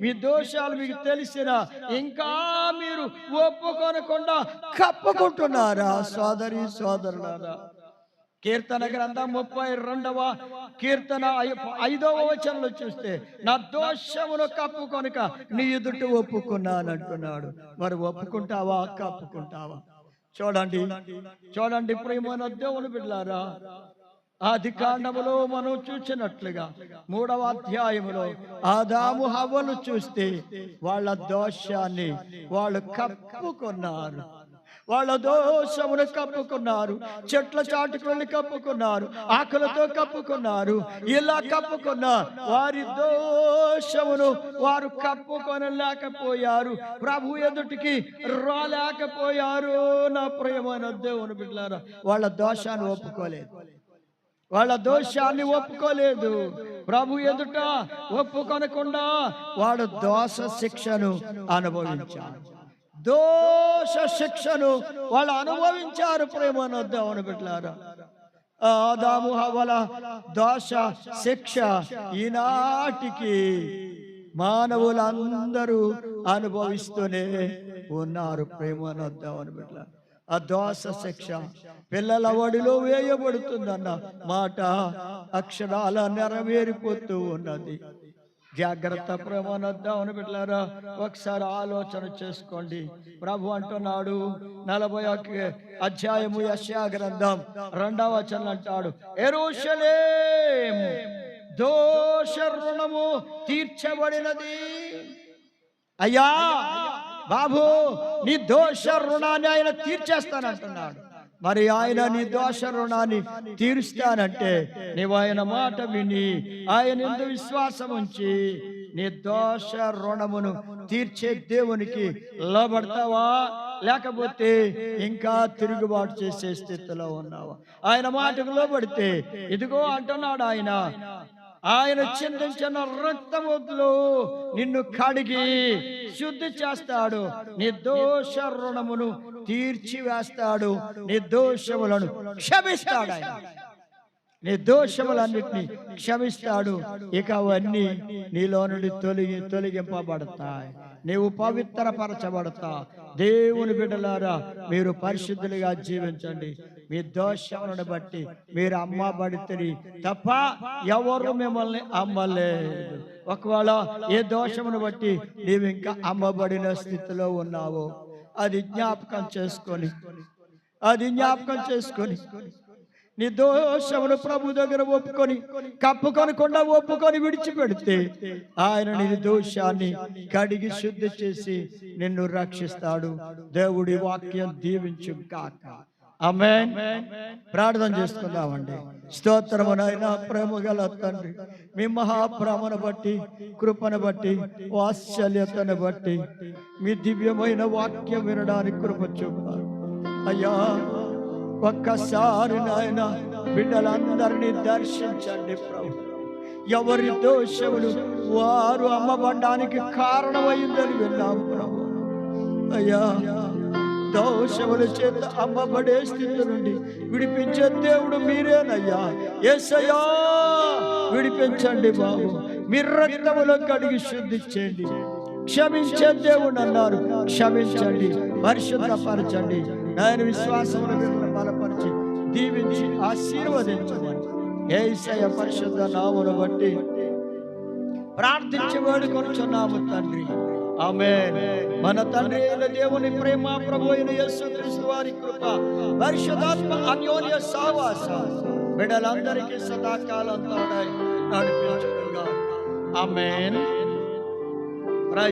మీ దోషాలు మీకు తెలిసిన ఇంకా మీరు ఒప్పుకొనకుండా కప్పుకుంటున్నారా? సోదరి సోదరులారా, కీర్తన గ్రంథం 32వ కీర్తన 5వ వచనంలో చూస్తే, నా దోషమును కప్పుకొనక నీ ఎదుట ఒప్పుకున్నానంటున్నాడు. మరి ఒప్పుకుంటావా, కప్పుకుంటావా? చూడండి ప్రియమైన దేవుని బిడ్డలారా, ఆది కాండములో మనం చూసినట్లుగా 3వ అధ్యాయములో ఆదాము హవ్వను చూస్తే వాళ్ళ దోషాన్ని వాళ్ళు కప్పుకున్నారు. వాళ్ళ దోషమును కప్పుకున్నారు. చెట్ల చాటుకు వెళ్ళి కప్పుకున్నారు, ఆకులతో కప్పుకున్నారు. ఇలా కప్పుకున్న వారి దోషమును వారు కప్పుకొనలేకపోయారు, ప్రభు ఎదుటికి రాలేకపోయారు. నా ప్రియమైన దేవుని బిడ్డలారా, వాళ్ళ దోషాన్ని ఒప్పుకోలేదు. వాళ్ళ దోషాన్ని ఒప్పుకోలేదు. ప్రభు ఎదుట ఒప్పుకొనకుండా వాడు దోష శిక్షను అనుభవించారు. దోష శిక్షను వాళ్ళు అనుభవించారు. ప్రేమను దేవుని బిడ్డలారా, ఆదాము హవ్వల దోష శిక్ష ఈనాటికి మానవులందరూ అనుభవిస్తూనే ఉన్నారు. ప్రేమను దేవుని బిడ్డలారా, ఆ దోష శిక్ష పిల్లల ఒడిలో వేయబడుతుందన్న మాట అక్షరాల నెరవేరిపోతూ ఉన్నది. జాగ్రత్త. ప్రేమనొద్దామని బిడ్డలారా, ఒకసారి ఆలోచన చేసుకోండి. ప్రభు అంటున్నాడు 40వ అధ్యాయము యెషయా గ్రంథం 2వ వచనం అంటాడు, యెరూషలేము దోష రుణము తీర్చబడినది. అయ్యా బాబు, నీ దోష రుణాన్ని ఆయన తీర్చేస్తానంటున్నాడు. మరి ఆయన నీ దోష రుణాన్ని తీరుస్తానంటే నీవు ఆయన మాట విని ఆయన యందు విశ్వాసం ఉంచి నీ దోష రుణమును తీర్చే దేవునికి లోబడతావా, లేకపోతే ఇంకా తిరుగుబాటు చేసే స్థితిలో ఉన్నావా? ఆయన మాటకు లోబడితే ఇదిగో అంటున్నాడు ఆయన చిందించిన రక్తములో నిన్ను కడిగి శుద్ధి చేస్తాడు, నీ దోష రుణమును తీర్చివేస్తాడు, నీ దోషములను క్షమిస్తాడు. ఆయన నీ దోషములన్నిటినీ క్షమిస్తాడు. ఇక అవన్నీ నీలో నుండి తొలగింపబడతాయి. నీవు పవిత్రపరచబడతా. దేవుని బిడ్డలారా, మీరు పరిశుద్ధులుగా జీవించండి. మీ దోషములను బట్టి మీరు అమ్మబడితే తప్ప ఎవరు మిమ్మల్ని అమ్మలేదు. ఒకవేళ ఏ దోషమును బట్టి నీవు ఇంకా అమ్మబడిన స్థితిలో ఉన్నావో అది జ్ఞాపకం చేసుకొని నీ దోషమును ప్రభు దగ్గర కప్పుకొనకుండా ఒప్పుకొని విడిచిపెడితే ఆయన నీ దోషాన్ని కడిగి శుద్ధి చేసి నిన్ను రక్షిస్తాడు. దేవుడి వాక్యం దీవించు గాక. ఆమేన్. ప్రార్థన చేసుకుందామండి. స్తోత్రము నాయనా, ప్రేమ గల తండ్రి, మీ మహాప్రేమను బట్టి, కృపను బట్టి, వాత్సల్యతను బట్టి, మీ దివ్యమైన వాక్యం వినడానికి కృప చూపారు అయ్యా. ఒక్కసారి నాయన బిడ్డలందరినీ దర్శించండి ప్రభు. ఎవరి దోషములు వారు అమ్మబడ్డానికి కారణమైందని విన్నాం ప్రభు. అయ్యా, దోషముల చేత అమ్మబడే స్థితి నుండి విడిపించే దేవుడు మీరేనయ్యా. యేసయ్యా, విడిపించండి బాబు. మీ రక్తములో కడిగి శుద్ధి చేయండి. క్షమించే దేవుడు అన్నారు, క్షమించండి, పరిశుద్ధపరచండి. ఆయన విశ్వాసమును బలపరిచి దీవించి ఆశీర్వదించమని యేసయ్య పరిశుద్ధ నామమును బట్టి ప్రార్థించి వేడుకొనుచున్నాము తండ్రి. ఆమేన్. మన తండ్రి అయిన దేవుని ప్రేమ, ప్రభు అయిన యేసుక్రీస్తు వారి కృప, పరిశుద్ధాత్మ అన్యోన్య సహవాసం బిడ్డలందరికీ సదాకాలం తోడై నడిపించుగా. ఆమేన్.